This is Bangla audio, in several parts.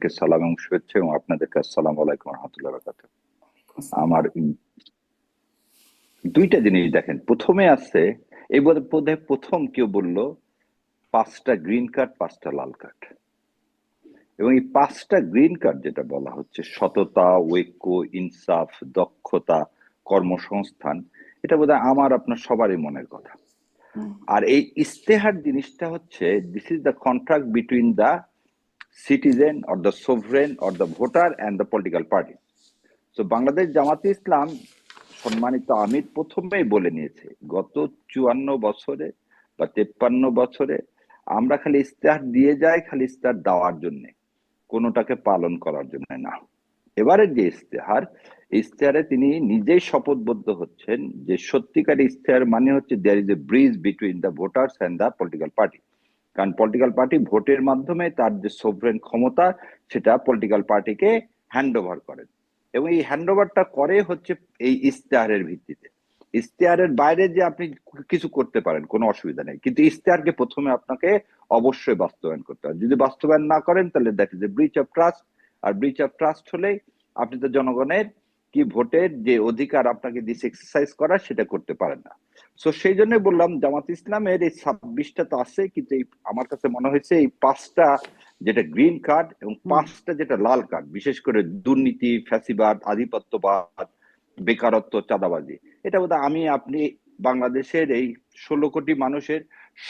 কে সালাম এবং শুভেচ্ছা, এবং আপনাদেরকে আসসালামু আলাইকুম রহমতুল্লাহ বারাকাতুহু। আমার দুইটা জিনিস দেখেন, প্রথমে আছে এই বোধহয় প্রথম কেউ বলল 5টা গ্রিন কার্ড 5টা লাল কার্ড, এবং এই 5টা গ্রিন কার্ড যেটা বলা হচ্ছে সততা, ঐক্য, ইনসাফ, দক্ষতা, কর্মসংস্থান, এটা বোধহয় আমার আপনার সবারই মনের কথা। আর এই ইস্তেহার জিনিসটা হচ্ছে this is the contract between the citizen or the sovereign or the voter and the political party. So Bangladesh জামাতে ইসলাম সম্মানিত আমির প্রথমেই বলে নিয়েছে, গত 54 বছরে বা 53 বছরে আমরা খালি ইস্তেহার দিয়ে যাই, খালি ইস্তেহার দেওয়ার জন্য, কোনোটাকে পালন করার জন্য না। এবারের যে ইস্তেহারে তিনি নিজেই শপথবদ্ধ হচ্ছেন যে সত্যিকার ইস্তেহার মানে হচ্ছে there is a bridge between the voters and the political party. কারণ পলিটিক্যাল পার্টি ভোটের মাধ্যমে তার যে সোভরেন ক্ষমতা সেটা পলিটিক্যাল পার্টিকে হ্যান্ড ওভার করেন, এবং এই হ্যান্ড ওভারটা করে হচ্ছে এই ইস্তেহারের ভিত্তিতে। ইস্তেহারের বাইরে যে আপনি কিছু করতে পারেন কোনো অসুবিধা নেই, কিন্তু ইস্তেহারকে প্রথমে আপনাকে অবশ্যই বাস্তবায়ন করতে হবে। যদি বাস্তবায়ন না করেন তাহলে that is a breach of trust, আর ব্রিচ অফ ট্রাস্ট হলে আপনি তো জনগণের কি ভোটের যে অধিকার আপনাকে দিচ্ছে এক্সারসাইজ করার সেটা করতে পারেন না। সো সেই জন্য বললাম জামাত ইসলামের এই 26টা তো আছে, কিন্তু এই আমার কাছে মনে হয়েছে এই 5টা যেটা গ্রিন কার্ড এবং 5টা যেটা লাল কার্ড, বিশেষ করে দুর্নীতি, ফ্যাসিবাদ, আধিপত্যবাদ, বেকারত্ব, চাঁদাবাজি, এটা বোধহয় আমি আপনি বাংলাদেশের এই 16 কোটি মানুষের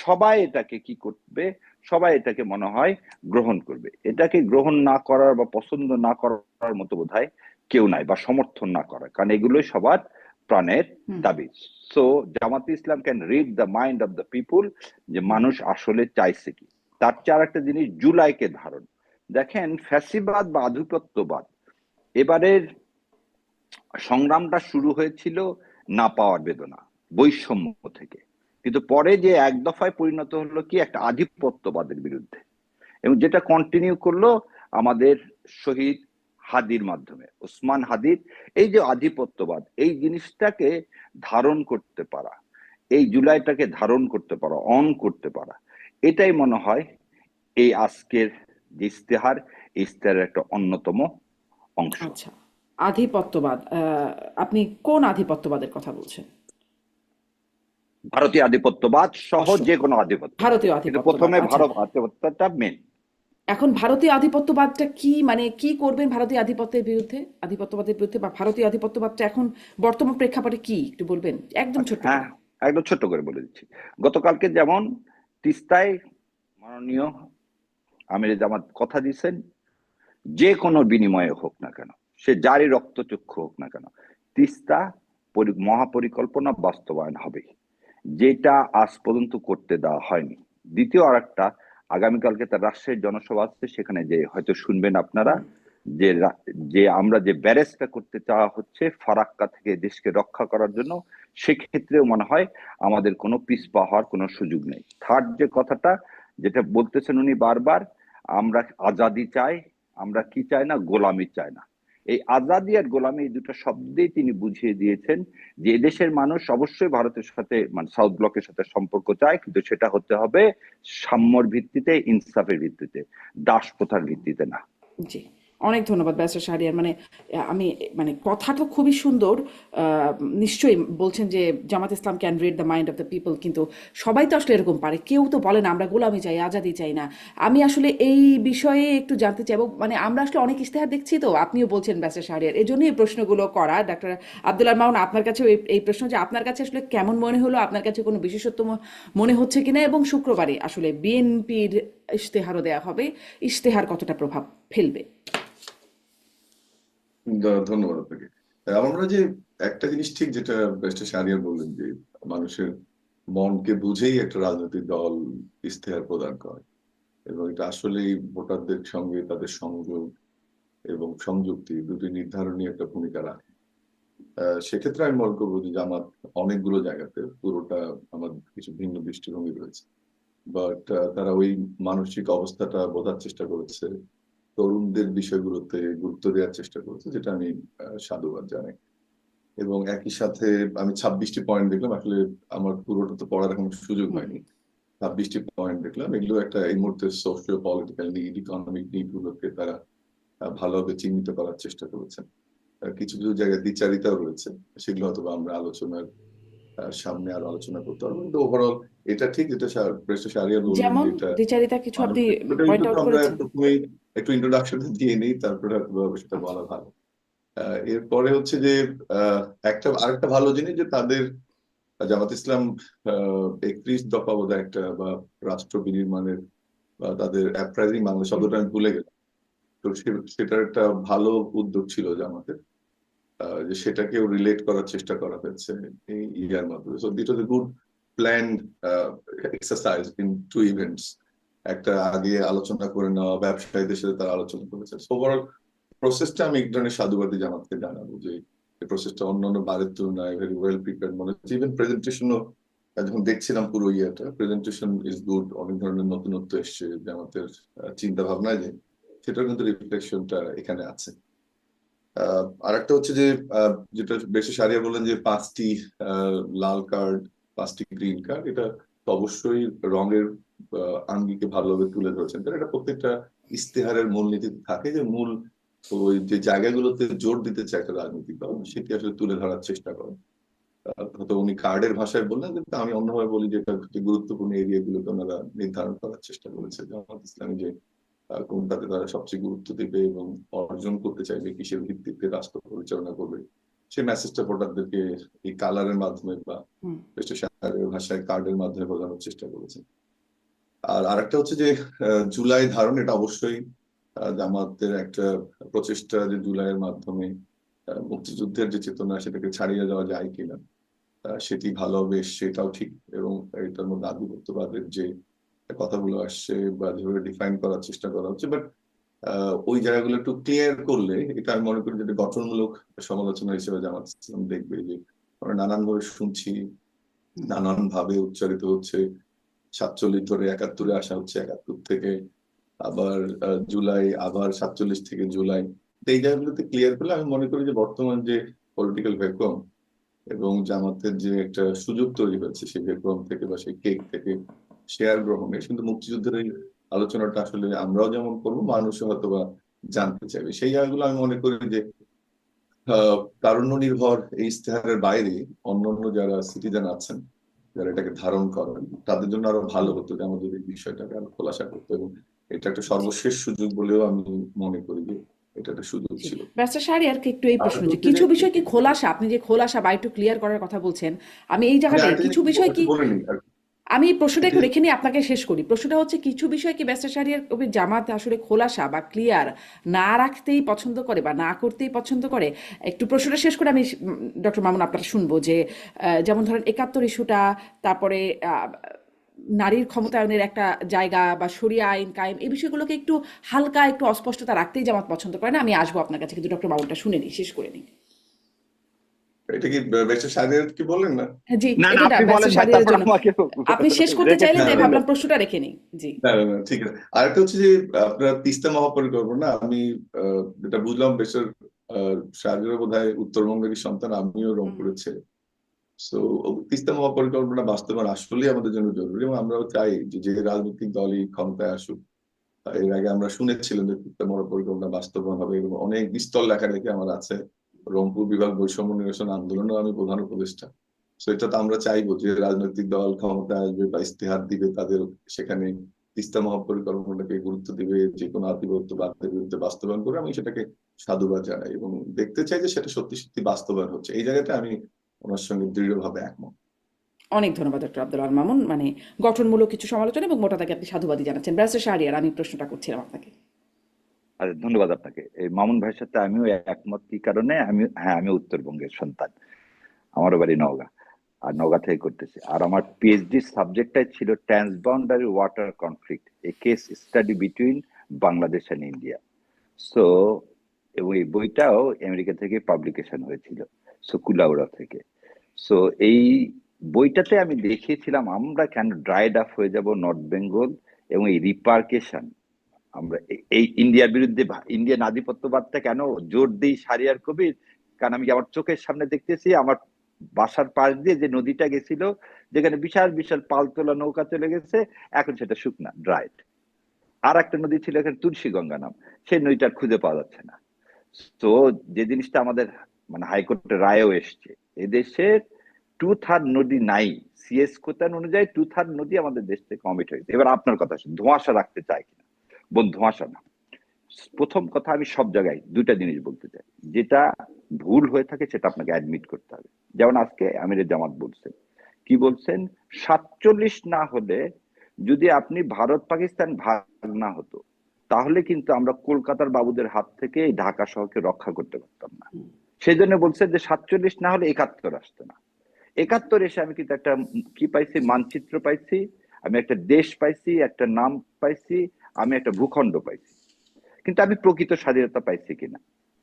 সবাই এটাকে কি করবে, সবাই এটাকে মনে হয় গ্রহণ করবে। এটাকে গ্রহণ না করার বা পছন্দ না করার মতো বোধহয় কেউ নাই, বা সমর্থন না করার, কারণ এগুলোই সবার প্রাণের দাবি। So Jamaat Islam can read the mind of the people, যে মানুষ আসলে চাইছে কি। তার চেয়ে আর একটা জিনিস, জুলাইকে ধারণ। দেখেন, ফ্যাসিবাদ বা আধিপত্যবাদ এবারের সংগ্রামটা শুরু হয়েছিল না পাওয়ার বেদনা, বৈষম্য থেকে, কিন্তু পরে যে এক দফায় পরিণত হলো কি একটা আধিপত্যবাদের বিরুদ্ধে, এবং যেটা কন্টিনিউ করলো আমাদের শহীদ হাদির মাধ্যমে, ওসমান হাদির। এই যে আধিপত্যবাদ, এই জিনিসটাকে ধারণ করতে পারা, এই জুলাইটাকে ধারণ করতে পারা, অন করতে পারা, এটাই মনে হয় এই আজকের যে ইস্তেহারের একটা অন্যতম অংশ। আচ্ছা, আধিপত্যবাদ, আপনি কোন আধিপত্যবাদের কথা বলছেন? ভারতীয় আধিপত্যবাদ সহ অবশ্যই যে কোনো আধিপত্যবাদ, ভারতীয় কিন্তু আধিপত্যবাদ। প্রথমে আচ্ছা, ভারত আধিপত্যটা মেন। এখন ভারতীয় আধিপত্যবাদটা কি, মানে কি করবেন ভারতীয় আধিপত্যবাদের বিরুদ্ধে, বা ভারতীয় আধিপত্যবাদটা এখন বর্তমান প্রেক্ষাপটে কি একটু বলবেন একদম আচ্ছা, ছোট্ট হ্যাঁ, করে? একদম ছোট্ট করে বলে দিচ্ছি। গতকালকে যেমন তিস্তায় মাননীয় আমিরে জামাত কথা দিয়েছেন, যে কোনো বিনিময়ে হোক না কেন, সে যারই রক্তচক্ষু হোক না কেন, তিস্তা মহাপরিকল্পনা বাস্তবায়ন হবে, যেটা আজ পর্যন্ত করতে দেওয়া হয়নি। দ্বিতীয় আর একটা, আগামীকালকে তার রাজশাহীর জনসভা আছে, সেখানে যে হয়তো শুনবেন আপনারা যে যে আমরা যে ব্যারেজটা করতে চাওয়া হচ্ছে ফারাক্কা থেকে দেশকে রক্ষা করার জন্য, সেক্ষেত্রেও মনে হয় আমাদের কোনো পিছপা হওয়ার কোনো সুযোগ নেই। থার্ড যে কথাটা যেটা বলতেছেন উনি বারবার, আমরা আজাদি চাই, আমরা কি চাই না, গোলামি চাই না। এই আজাদি আর গোলামি, এই দুটো শব্দেই তিনি বুঝিয়ে দিয়েছেন যে এদেশের মানুষ অবশ্যই ভারতের সাথে, মানে সাউথ ব্লকের সাথে সম্পর্ক চায়, কিন্তু সেটা হতে হবে সাম্যর ভিত্তিতে, ইনসাফের ভিত্তিতে, দাস প্রথার ভিত্তিতে না। জি, অনেক ধন্যবাদ ব্যারিস্টার শাহরিয়ার। মানে আমি, মানে কথা তো খুবই সুন্দর। নিশ্চয়ই বলছেন যে Jamaat Islam can read the mind of the people, কিন্তু সবাই তো আসলে এরকম পারে, কেউ তো বলে না আমরা গোলামি চাই, আজাদি চাই না। আমি আসলে এই বিষয়ে একটু জানতে চাইবো, মানে আমরা আসলে অনেক ইশতেহার দেখছি, তো আপনিও বলছেন ব্যারিস্টার শাহরিয়ার, এই জন্যই এই প্রশ্নগুলো করা। ডাক্তার আব্দুল্লাহ মামুন, আপনার কাছে এই প্রশ্ন, যে আপনার কাছে আসলে কেমন মনে হলো, আপনার কাছে কোনো বিশেষত্ব মনে হচ্ছে কিনা, এবং শুক্রবারে আসলে বিএনপির ইশতেহারও দেওয়া হবে, ইশতেহার কতটা প্রভাব ফেলবে? ধন্যবাদ আপনাকে। আমরা যে একটা জিনিস ঠিক, যেটা ব্যারিস্টার শাহরিয়ার বললেন, যে মানুষের মনকে বুঝেই একটা রাজনৈতিক দল ইশতেহার প্রদান করে, এবং এটা আসলেই ভোটারদের সঙ্গে তাদের সংযোগ এবং সংযুক্তি দুটি নির্ধারণী একটা ভূমিকা রাখে। সেক্ষেত্রে আমি মনে করবো যে জামাত অনেকগুলো জায়গাতে, পুরোটা আমার কিছু ভিন্ন দৃষ্টিভঙ্গি রয়েছে, বাট তারা ওই মানসিক অবস্থাটা বোঝার চেষ্টা করেছে, তরুণদের বিষয়গুলোতে গুরুত্ব দেওয়ার চেষ্টা করেছে, যেটা আমি সাধুবাদ জানাই। এবং একই সাথে আমি 26টি পয়েন্ট দেখলাম, আসলে আমার পুরোটা তো পড়ার এখন সুযোগ হয়নি। 26টি পয়েন্ট দেখলাম, এগুলো একটা এই মুহূর্তে socio political need, economic need গুলোকে তারা ভালোভাবে চিহ্নিত করার চেষ্টা করেছেন। কিছু কিছু জায়গায় দ্বিচারিতাও রয়েছে, সেগুলো হয়তো আমরা আলোচনার সামনে আরো আলোচনা করতে পারবো। কিন্তু ওভারঅল এটা ঠিক, যেটা ব্যারিস্টার শাহরিয়ার বললেন যেমন যে এটা দ্বিচারিতা কিছু আপনি ওটা পয়েন্ট একটু আউট আমরা করেছেন। প্রথমেই একটু ইন্ট্রোডাকশন দিয়ে নিই, তারপরে হয়তো সেটা আচ্ছা। বলা ভালো। এরপরে হচ্ছে যে আরেকটা ভালো জিনিস যে তাদের জামাত ইসলাম 31 দফা বোধহয় একটা বা রাষ্ট্র বিনির্মাণের বা তাদের অ্যাপ্রাইজিং বাংলা শব্দটা আমি ভুলে গেলাম। তো সেটার একটা ভালো উদ্যোগ ছিল জামাতের, যে সেটাকেও রিলেট করার চেষ্টা করা হয়েছে এই ইয়ার মাধ্যমে। So it was a good planned exercise in two events. একটা আগে আলোচনা করে নেওয়া, ব্যবসায়ীদের সাথে তারা আলোচনা করেছে। ওভারঅল প্রসেসটা আমি এক ধরনের সাধুবাদী জামাতকে জানাবো যে এই প্রসেসটা অন্যান্য বারের তুলনায় ভেরি ওয়েল প্রিপেয়ার্ড মনে হচ্ছে। ইভেন প্রেজেন্টেশনও যখন দেখছিলাম পুরো ইয়েটা, প্রেজেন্টেশন ইজ গুড, অনেক ধরনের নতুনত্ব এসছে জামাতের চিন্তা ভাবনায়, যে সেটার কিন্তু রিফ্লেকশনটা এখানে আছে। আরেকটা হচ্ছে যে যেটা বেশি সারিয়া বললেন যে 5টি লাল কার্ড, 5টি গ্রিন কার্ড, এটা তো অবশ্যই রঙের আঙ্গিকে ভালোভাবে তুলে ধরেছেন। কারণ এটা প্রত্যেকটা ইস্তেহারের মূলনীতি থাকে, যে মূল ওই যে জায়গাগুলোতে জোর দিতে চায় একটা রাজনৈতিক দল, সেটি আসলে তুলে ধরার চেষ্টা করে। হয়তো উনি কার্ডের ভাষায় বললেন, কিন্তু আমি অন্যভাবে বলি যে এটা গুরুত্বপূর্ণ এরিয়াগুলোকে ওনারা নির্ধারণ করার চেষ্টা করেছে। জামাত ইসলামী যে কোনটাতে তারা সবচেয়ে গুরুত্ব দিবে এবং অর্জন করতে চাইবে, কিসের ভিত্তিতে রাষ্ট্র পরিচালনা করবে, সেই মেসেজটা ভোটারদেরকে এই কালারের মাধ্যমে বা ভাষায় কার্ডের মাধ্যমে বোঝানোর চেষ্টা করেছে। আর আরেকটা হচ্ছে যে জুলাই ধারণ, এটা অবশ্যই জামাতের একটা প্রচেষ্টা যে জুলাইয়ের মাধ্যমে মুক্তিযুদ্ধের যে চেতনা সেটাকে ছাড়িয়ে যাওয়া যায় কিনা, সেটি ভালো হবে, সেটাও ঠিক। এবং এটার মধ্যে আধিপত্যবাদের যে কথাগুলো আসছে বা যেভাবে ডিফাইন করার চেষ্টা করা হচ্ছে, বাট ওই জায়গাগুলো একটু ক্লিয়ার করলে এটা আমি মনে করি যে গঠনমূলক সমালোচনা হিসেবে জামাত ইসলাম দেখবে। যে আমরা নানান ভাবে শুনছি, নানান ভাবে উচ্চারিত হচ্ছে, 47 ধরে 71-এ আসা হচ্ছে, 71 থেকে আবার জুলাই, আবার 47 থেকে জুলাই। এই জায়গাগুলোতে ক্লিয়ার করলে আমি মনে করি যে বর্তমান যে পলিটিক্যাল ভ্যাকুয়াম এবং জামাতের যে একটা সুযোগ তৈরি হয়েছে সেই ভ্যাকুয়াম থেকে বা সেই কেক থেকে শেয়ার গ্রহণে, কিন্তু মুক্তিযুদ্ধের এই আলোচনাটা আসলে আমরাও যেমন করবো, মানুষও হয়তো বা জানতে চাইবে। সেই জায়গাগুলো আমি মনে করি যে তারুণ্য নির্ভর এই ইশতেহারের বাইরে অন্যান্য যারা সিটিজেন আছেন, যারা এটাকে ধারণ করেন, তাদের জন্য আরো ভালো হতো যে আমাদের এই বিষয়টাকে আরো খোলাসা করতো। এবং এটা একটা সর্বশেষ সুযোগ বলেও আমি মনে করি যে এটা একটা সুযোগ ছিল। ব্যারিস্টার শাহরিয়ারকে একটু এই আর প্রশ্ন, যে হচ্ছে যে কিছু বিষয় কি খোলাসা, আপনি যে খোলাসা বা একটু ক্লিয়ার করার কথা বলছেন, আমি এই আমি জায়গাটায় আরেকটা কিছু জিনিস বিষয় কি, বলে নিই। আমি এই প্রশ্নটা যে একটু রেখে নিয়ে আপনাকে শেষ করি। প্রশ্নটা হচ্ছে কিছু বিষয় কি ব্যারিস্টার শাহরিয়ার কবির জামাত আসলে খোলাসা বা ক্লিয়ার না রাখতেই পছন্দ করে বা না করতেই পছন্দ করে? একটু প্রশ্নটা শেষ করে আমি ডক্টর মামুন আপনারা শুনবো যে যেমন ধরেন 71 ইস্যুটা, তারপরে নারীর ক্ষমতায়নের একটা জায়গা বা শরিয়া আইন কায়েম, এই বিষয়গুলোকে একটু হালকা একটু অস্পষ্টতা রাখতেই জামাত পছন্দ করে না। আমি আসবো আপনার কাছে, কিন্তু ডক্টর মামুনটা শুনে নিই, শেষ করে নিই। এটা কি বেশি শাহরিয়ার কি বললেন না? হ্যাঁ, জি, না না, এটা না আপনি বলেন ব্যারিস্টার ভাই, শাহরিয়ারের তারপর জন্য। আমাকে আপনি শেষ করতে রেখে চাইলেন, দিন তাই তাহলে। ভাবলাম প্রশ্নটা রেখে নিই। জি। না না না, ঠিক আছে। আরেকটা হচ্ছে যে আপনার তিস্তা মহাপরিকল্পনা, আমি যেটা বুঝলাম বেশির শাহরিয়ার বোধহয় উত্তরবঙ্গেরই সন্তান, আমিও রংপুরের ছেলে। সো তিস্তা মহাপরিকল্পনা বাস্তবায়ন আসলেই আমাদের জন্য জরুরি, এবং আমরাও চাই যে যে রাজনৈতিক দলই ক্ষমতায় আসুক। এর আগে আমরা শুনেছিলাম যে তিস্তা মহাপরিকল্পনা বাস্তবায়ন হবে, এবং অনেক বিস্তর লেখালেখি আমার আছে। রংপুর বিভাগ বৈষম্য নিরসন আন্দোলনেও আমি প্রধান উপদেষ্টা। তো এটা তো আমরা চাইবো যে রাজনৈতিক দল ক্ষমতায় আসবে বা ইস্তেহার দিবে, তাদের সেখানে তিস্তা মহাপরিকল্পনাটাকে গুরুত্ব দিবে, যে কোনো আধিপত্যবাদের বিরুদ্ধে বাস্তবায়ন করে। আমি সেটাকে সাধুবাদ জানাই এবং দেখতে চাই যে সেটা সত্যি সত্যি বাস্তবায়ন হচ্ছে। এই জায়গাটা আমি ওনার সঙ্গে দৃঢ়ভাবে একমত। অনেক ধন্যবাদ ডক্টর আব্দুল আল মামুন, মানে গঠনমূলক কিছু সমালোচনা এবং মোটা তাকে আপনি সাধুবাদী জানাচ্ছেন। ব্যারিস্টার শাহরিয়ার, আমি প্রশ্নটা করছিলাম আপনাকে। আচ্ছা, ধন্যবাদ আপনাকে। এই মামুন ভাইয়ের সাথে আমিও একমত। কি কারণে? আমি উত্তরবঙ্গের সন্তান, আমারও বাড়ি নওগাঁ, আর নওগাঁ থেকে করতেছি। আর আমার পিএইচডি সাবজেক্টটাই ছিল transboundary water conflict, A case study between Bangladesh and India. So এবং এই বইটাও আমেরিকা থেকে পাবলিকেশন হয়েছিল, সো কুলাউড়া থেকে। সো এই বইটাতে আমি দেখিয়েছিলাম আমরা কেন ড্রাইড আপ হয়ে যাব নর্থ বেঙ্গল, এবং এই রিপার্কেশন আমরা এই ইন্ডিয়ার বিরুদ্ধে, ইন্ডিয়ান আধিপত্যবাদটা কেন জোর দিই শাহরিয়ার কবির। কারণ আমি আমার চোখের সামনে দেখতেছি আমার বাসার পাশ দিয়ে যে নদীটা গেছিল, যেখানে বিশাল বিশাল পালতোলা নৌকা চলে গেছে, এখন সেটা শুকনা, ড্রাইড। আর একটা নদী ছিল এখানে তুলসী গঙ্গা নাম, সেই নদীটা আর খুঁজে পাওয়া যাচ্ছে না। তো যে জিনিসটা আমাদের মানে হাইকোর্টের রায়ও এসছে, এদেশের 2/3 নদী নাই, সিএস কোতান অনুযায়ী 2/3 নদী আমাদের দেশ থেকে কমিট হয়েছে। এবার আপনার কথা শুনুন, ধোঁয়াশা রাখতে চায় কিনা? বোন, ধোঁয়াশা না। প্রথম কথা, আমি সব জায়গায় দুইটা জিনিস বলতে চাই, যেটা ভুল হয়ে থাকে সেটা আপনাকে অ্যাডমিট করতে হবে। যেমন আজকে আমিরে জামাত বলছেন, কি বলছেন, 47 না হলে, যদি আপনি ভারত পাকিস্তান ভাগ না হতো, তাহলে কিন্তু আমরা কলকাতার বাবুদের হাত থেকে এই ঢাকা শহরকে রক্ষা করতে পারতাম না। সেই জন্য বলছে যে 47 না হলে 71 আসতো না। 71 এসে আমি কিন্তু একটা কি পাইছি, মানচিত্র পাইছি, আমি একটা দেশ পাইছি, একটা নাম পাইছি, আমি একটা ভূখণ্ড পাইছি, কিন্তু আমি প্রকৃত স্বাধীনতা পাইছি কিনা।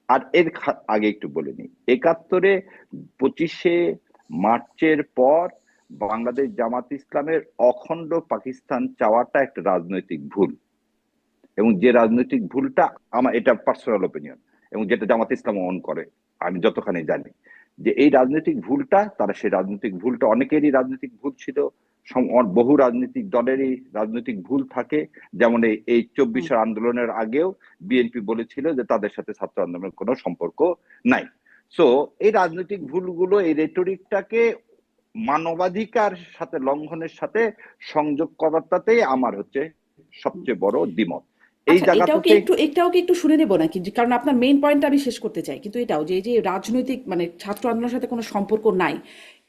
আর এর আগে একটু বলে নিই, 71-এ 25শে মার্চের পর বাংলাদেশ জামাত ইসলামের অখণ্ড পাকিস্তান চাওয়াটা একটা রাজনৈতিক ভুল, এবং যে রাজনৈতিক ভুলটা, আমার এটা পার্সোনাল ওপিনিয়ন, এবং যেটা জামাত ইসলাম অন করে, আমি যতখানি জানি, যে এই রাজনৈতিক ভুলটা, তারা সেই রাজনৈতিক ভুলটা, অনেকেরই রাজনৈতিক ভুল ছিল, বহু রাজনৈতিক দলেরই রাজনৈতিক ভুল থাকে। যেমন এই 24 আন্দোলনের আগেও বিএনপি বলেছিল যে তাদের সাথে ছাত্র আন্দোলনের কোনো সম্পর্ক নাই। সো এই রাজনৈতিক ভুলগুলো, এই রেটরিকটাকে মানবাধিকার সাথে লঙ্ঘনের সাথে সংযোগ করাটাতেই আমার হচ্ছে সবচেয়ে বড় দ্বিমত। এই আচ্ছা, জায়গা থেকে এটাও কি একটু শুনে নেবো নাকি? কারণ আপনার মেইন পয়েন্টটা আমি শেষ করতে চাই, কিন্তু এটাও যে এই যে রাজনৈতিক মানে ছাত্র আন্দোলনের সাথে কোনো সম্পর্ক নাই,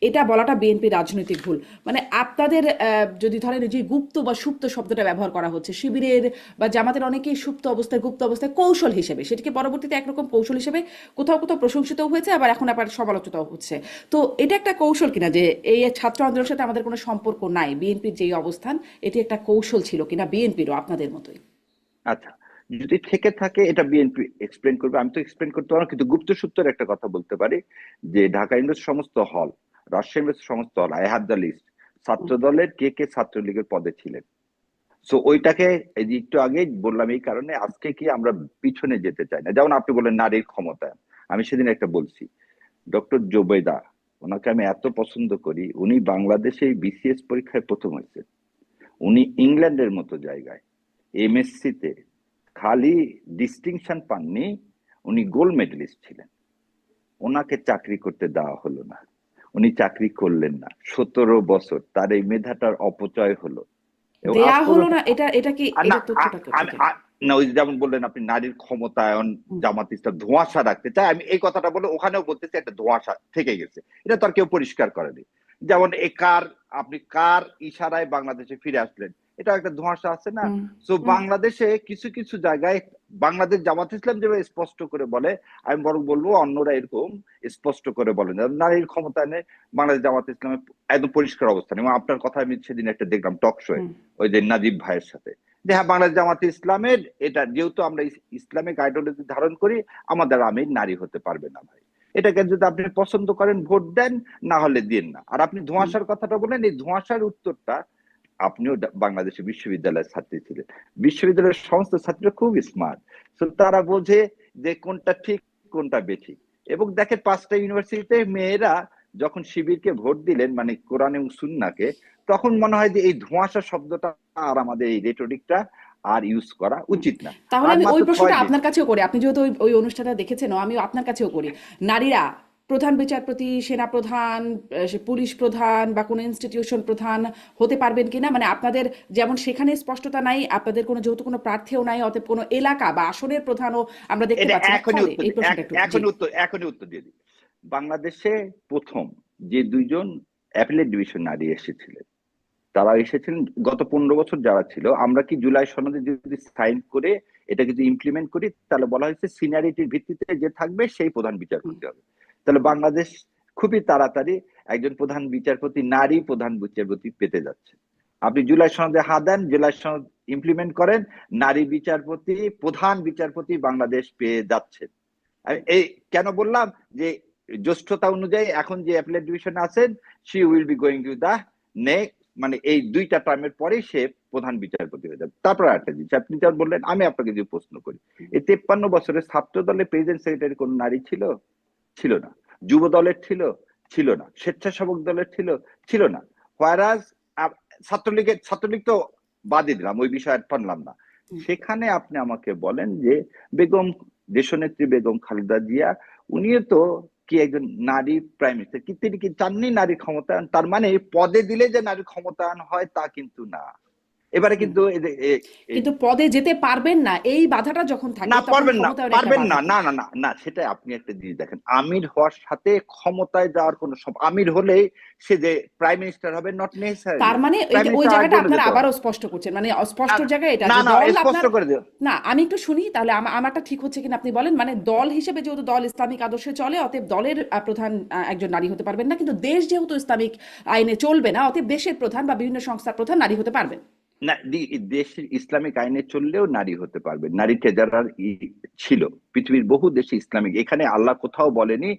এটা বলাটা বিএনপি রাজনৈতিক ভুল। মানে আপনাদের যদি ধরেন যে গুপ্ত বা সুপ্ত শব্দটা ব্যবহার করা হচ্ছে, শিবিরের বা জামাতের অনেকেই সুপ্ত অবস্থায়, গুপ্ত অবস্থায় কৌশল হিসেবে, সেটিকে পরবর্তীতে একরকম কৌশল হিসেবে কোথাও কোথাও প্রশংসিতও হয়েছে, আবার এখন আবার সমালোচিতও হচ্ছে। তো এটা একটা কৌশল কিনা যে এই ছাত্র আন্দোলনের সাথে আমাদের কোনো সম্পর্ক নাই, বিএনপির যেই অবস্থান, এটি একটা কৌশল ছিল কিনা বিএনপিরও আপনাদের মতোই? আচ্ছা, যদি থেকে থাকে এটা বিএনপি এক্সপ্লেন করবে, আমি তো এক্সপ্লেন করতে পারবো না, কিন্তু গুপ্ত সূত্রের একটা কথা বলতে পারি, যে ঢাকা ইউনিভার্সিটির সমস্ত হল, রাজশাহী ইউনিভার্সিটির সমস্ত হল, আই হ্যাভ দ্য লিস্ট, ছাত্র দলের কে কে ছাত্রলীগের পদে ছিলেন। সো ওইটাকে, এই যে একটু আগে বললাম, এই কারণে আজকে কি আমরা পিছনে যেতে চাই না। যেমন আপনি বললেন নারীর ক্ষমতায়ন, আমি সেদিন একটা বলছি, ডক্টর জোবেদা, ওনাকে আমি এত পছন্দ করি, উনি বাংলাদেশে বিসিএস পরীক্ষায় প্রথম হয়েছে, উনি ইংল্যান্ডের মতো জায়গায় এমএসসি তে খালি ডিস্টিংশন পাননি, উনি গোল্ড মেডেলিস্ট ছিলেন, ওনাকে চাকরি করতে দেওয়া হলো না, উনি চাকরি করলেন না, 17 বছর তার এই মেধাটার অপচয় হলো। এবং দেয়া আজ হলো পর্যন্ত না, এটা কি, না, এটা তথ্যটা আমি কোথায়? না, ওই যেমন বললেন আপনি নারীর ক্ষমতায়ন, জামাত ইসলাম ধোঁয়াশা রাখতে চায়, আমি এই কথাটা বলে ওখানেও বলতেছি একটা ধোঁয়াশা থেকে গেছে, এটা তো আর কেউ পরিষ্কার করেনি। যেমন আপনি কার ইশারায় বাংলাদেশে ফিরে আসলেন, এটা একটা ধোঁয়াশা আছে না। হুম, তো হুম। বাংলাদেশে কিছু কিছু জায়গায় বাংলাদেশ জামাত ইসলাম যেভাবে স্পষ্ট করে বলে, আমি বরং বলবো অন্যরা এরকম স্পষ্ট করে বলেন, নারীর ক্ষমতায়নে বাংলাদেশ জামাত ইসলামের একদম পরিষ্কার অবস্থান। এবং আপনার কথা আমি সেদিন একটা দেখলাম টক শোয়ে, ওই যে নাজিব ভাইয়ের সাথে, যে হ্যাঁ, বাংলাদেশ জামাত ইসলামের এটা, যেহেতু আমরা ইসলামিক আইডিওলজি ধারণ করি, আমাদের আমির নারী হতে পারবে না ভাই, এটাকে যদি আপনি পছন্দ করেন ভোট দেন, না হলে দিন না। আর আপনি ধোঁয়াশার কথাটা বলেন, এই ধোঁয়াশার উত্তরটা, আপনিও বাংলাদেশের বিশ্ববিদ্যালয়ের ছাত্রী ছিলেন, বিশ্ববিদ্যালয়ের সমস্ত ছাত্রীরা খুব স্মার্ট, তো তারা বোঝে যে কোনটা ঠিক কোনটা বেঠিক। এবং দেখেন 5টা ইউনিভার্সিটিতে মেয়েরা যখন শিবিরকে ভোট দিলেন, মানে কোরআন এবং সুন্নাহকে, তখন মনে হয় যে এই ধোঁয়াশা শব্দটা আর আমাদের এই রেটরিকটা আর ইউজ করা উচিত না। তাহলে আর আমি ওই মাত্র প্রশ্নটা 6 দিন। আপনার কাছেও করি, আপনি যেহেতু ওই ওই অনুষ্ঠানটা দেখেছেন, আমিও আপনার কাছেও করি। নারীরা প্রধান বিচারপতি, সেনা প্রধান, পুলিশ প্রধান বা কোনো ইনস্টিটিউশন প্রধান হতে পারবেন কিনা? মানে আপনাদের যেমন সেখানে স্পষ্টতা নাই, আপনাদের কোনো যেহেতু কোনো প্রার্থীও নাই, অতএব কোনো এলাকা বা আসনের প্রধানও আমরা দেখতে এটা পাচ্ছি না, এখনই ফলে উত্তর এই প্রশ্নটা একটু জি। এখনই উত্তর দিয়ে দিই। বাংলাদেশে প্রথম যে 2জন অ্যাপিলেট ডিভিশন নারী এসেছিলেন, তারা এসেছিলেন গত 15 বছর যারা ছিল, আমরা কি জুলাই সনদে যদি সাইন করে এটা যদি ইমপ্লিমেন্ট করি, তাহলে বলা হয়েছে সিনিয়রিটির ভিত্তিতে যে থাকবে সেই প্রধান বিচারপতি হবে। তাহলে বাংলাদেশ খুবই তাড়াতাড়ি একজন প্রধান বিচারপতি, নারী প্রধান বিচারপতি পেতে যাচ্ছে। আপনি জুলাই সনদে হা দেন, জুলাই সনদ ইমপ্লিমেন্ট করেন, নারী বিচারপতি, প্রধান বিচারপতি বাংলাদেশ পেয়ে যাচ্ছে। এই কেন বললাম, যে জ্যেষ্ঠতা অনুযায়ী এখন যে অ্যাপিলেট ডিভিশনে আছেন, she will be going to the next, মানে এই 2টা টার্মের পরে সে প্রধান বিচারপতি হয়ে যাবে। তারপর একটা জিনিস আপনি যা বললেন, আমি আপনাকে যে প্রশ্ন করি, এই 53 বছরের ছাত্র দলের প্রেসিডেন্ট সেক্রেটারি কোন নারী ছিল? ছিল না। যুব দলের ছিল? ছিল না। স্বেচ্ছাসেবক দলের ছিল? ছিল না। হোয়ারাজ ছাত্রলীগ তো বাদই দিলাম, ওই বিষয়ে টানলাম না। সেখানে আপনি আমাকে বলেন যে বেগম, দেশনেত্রী বেগম খালেদা জিয়া, উনিও তো কি একজন নারী প্রাইম মিনিস্টার, কি তিনি কি চাননি নারী ক্ষমতায়ন? তার মানে পদে দিলে যে নারী ক্ষমতায়ন হয় তা কিন্তু না। এবারে হুম। কিন্তু কিন্তু পদে যেতে পারবেন না, এই বাধাটা যখন থাকে না, তখন পারবেন না, ক্ষমতায়নের একটা পারবেন না, বাধা না কি? না না না, সেটা আপনি একটা জিনিস দেখেন, আমির হওয়ার সাথে ক্ষমতায় যাওয়ার কোনো আমির হলেই সে যে প্রাইম মিনিস্টার হবে, নট তার নেসেসারিলি। মানে প্রাইম ওই মিনিস্টার জায়গাটা আরেকজনও আপনারা যেতে পারে। আবারও স্পষ্ট করছেন, মানে না স্পষ্ট জায়গা এটা না যে না, দল স্পষ্ট আপনার, করে দিও। না আমি একটু শুনি তাহলে আমারটা ঠিক হচ্ছে কিনা আপনি বলেন। মানে দল হিসেবে যেহেতু দল ইসলামিক আদর্শে চলে, অতএব দলের প্রধান একজন নারী হতে পারবেন না, কিন্তু দেশ যেহেতু ইসলামিক আইনে চলবে না, অতএব দেশের প্রধান বা বিভিন্ন সংস্থার প্রধান নারী হতে পারবেন। না, দেশের ইসলামিক আইনে চললেও নারী হতে পারবে। নারী ট্রেজারার ছিল পৃথিবীর বহু দেশে ইসলামিক, এখানে আল্লাহ কোথাও বলেনি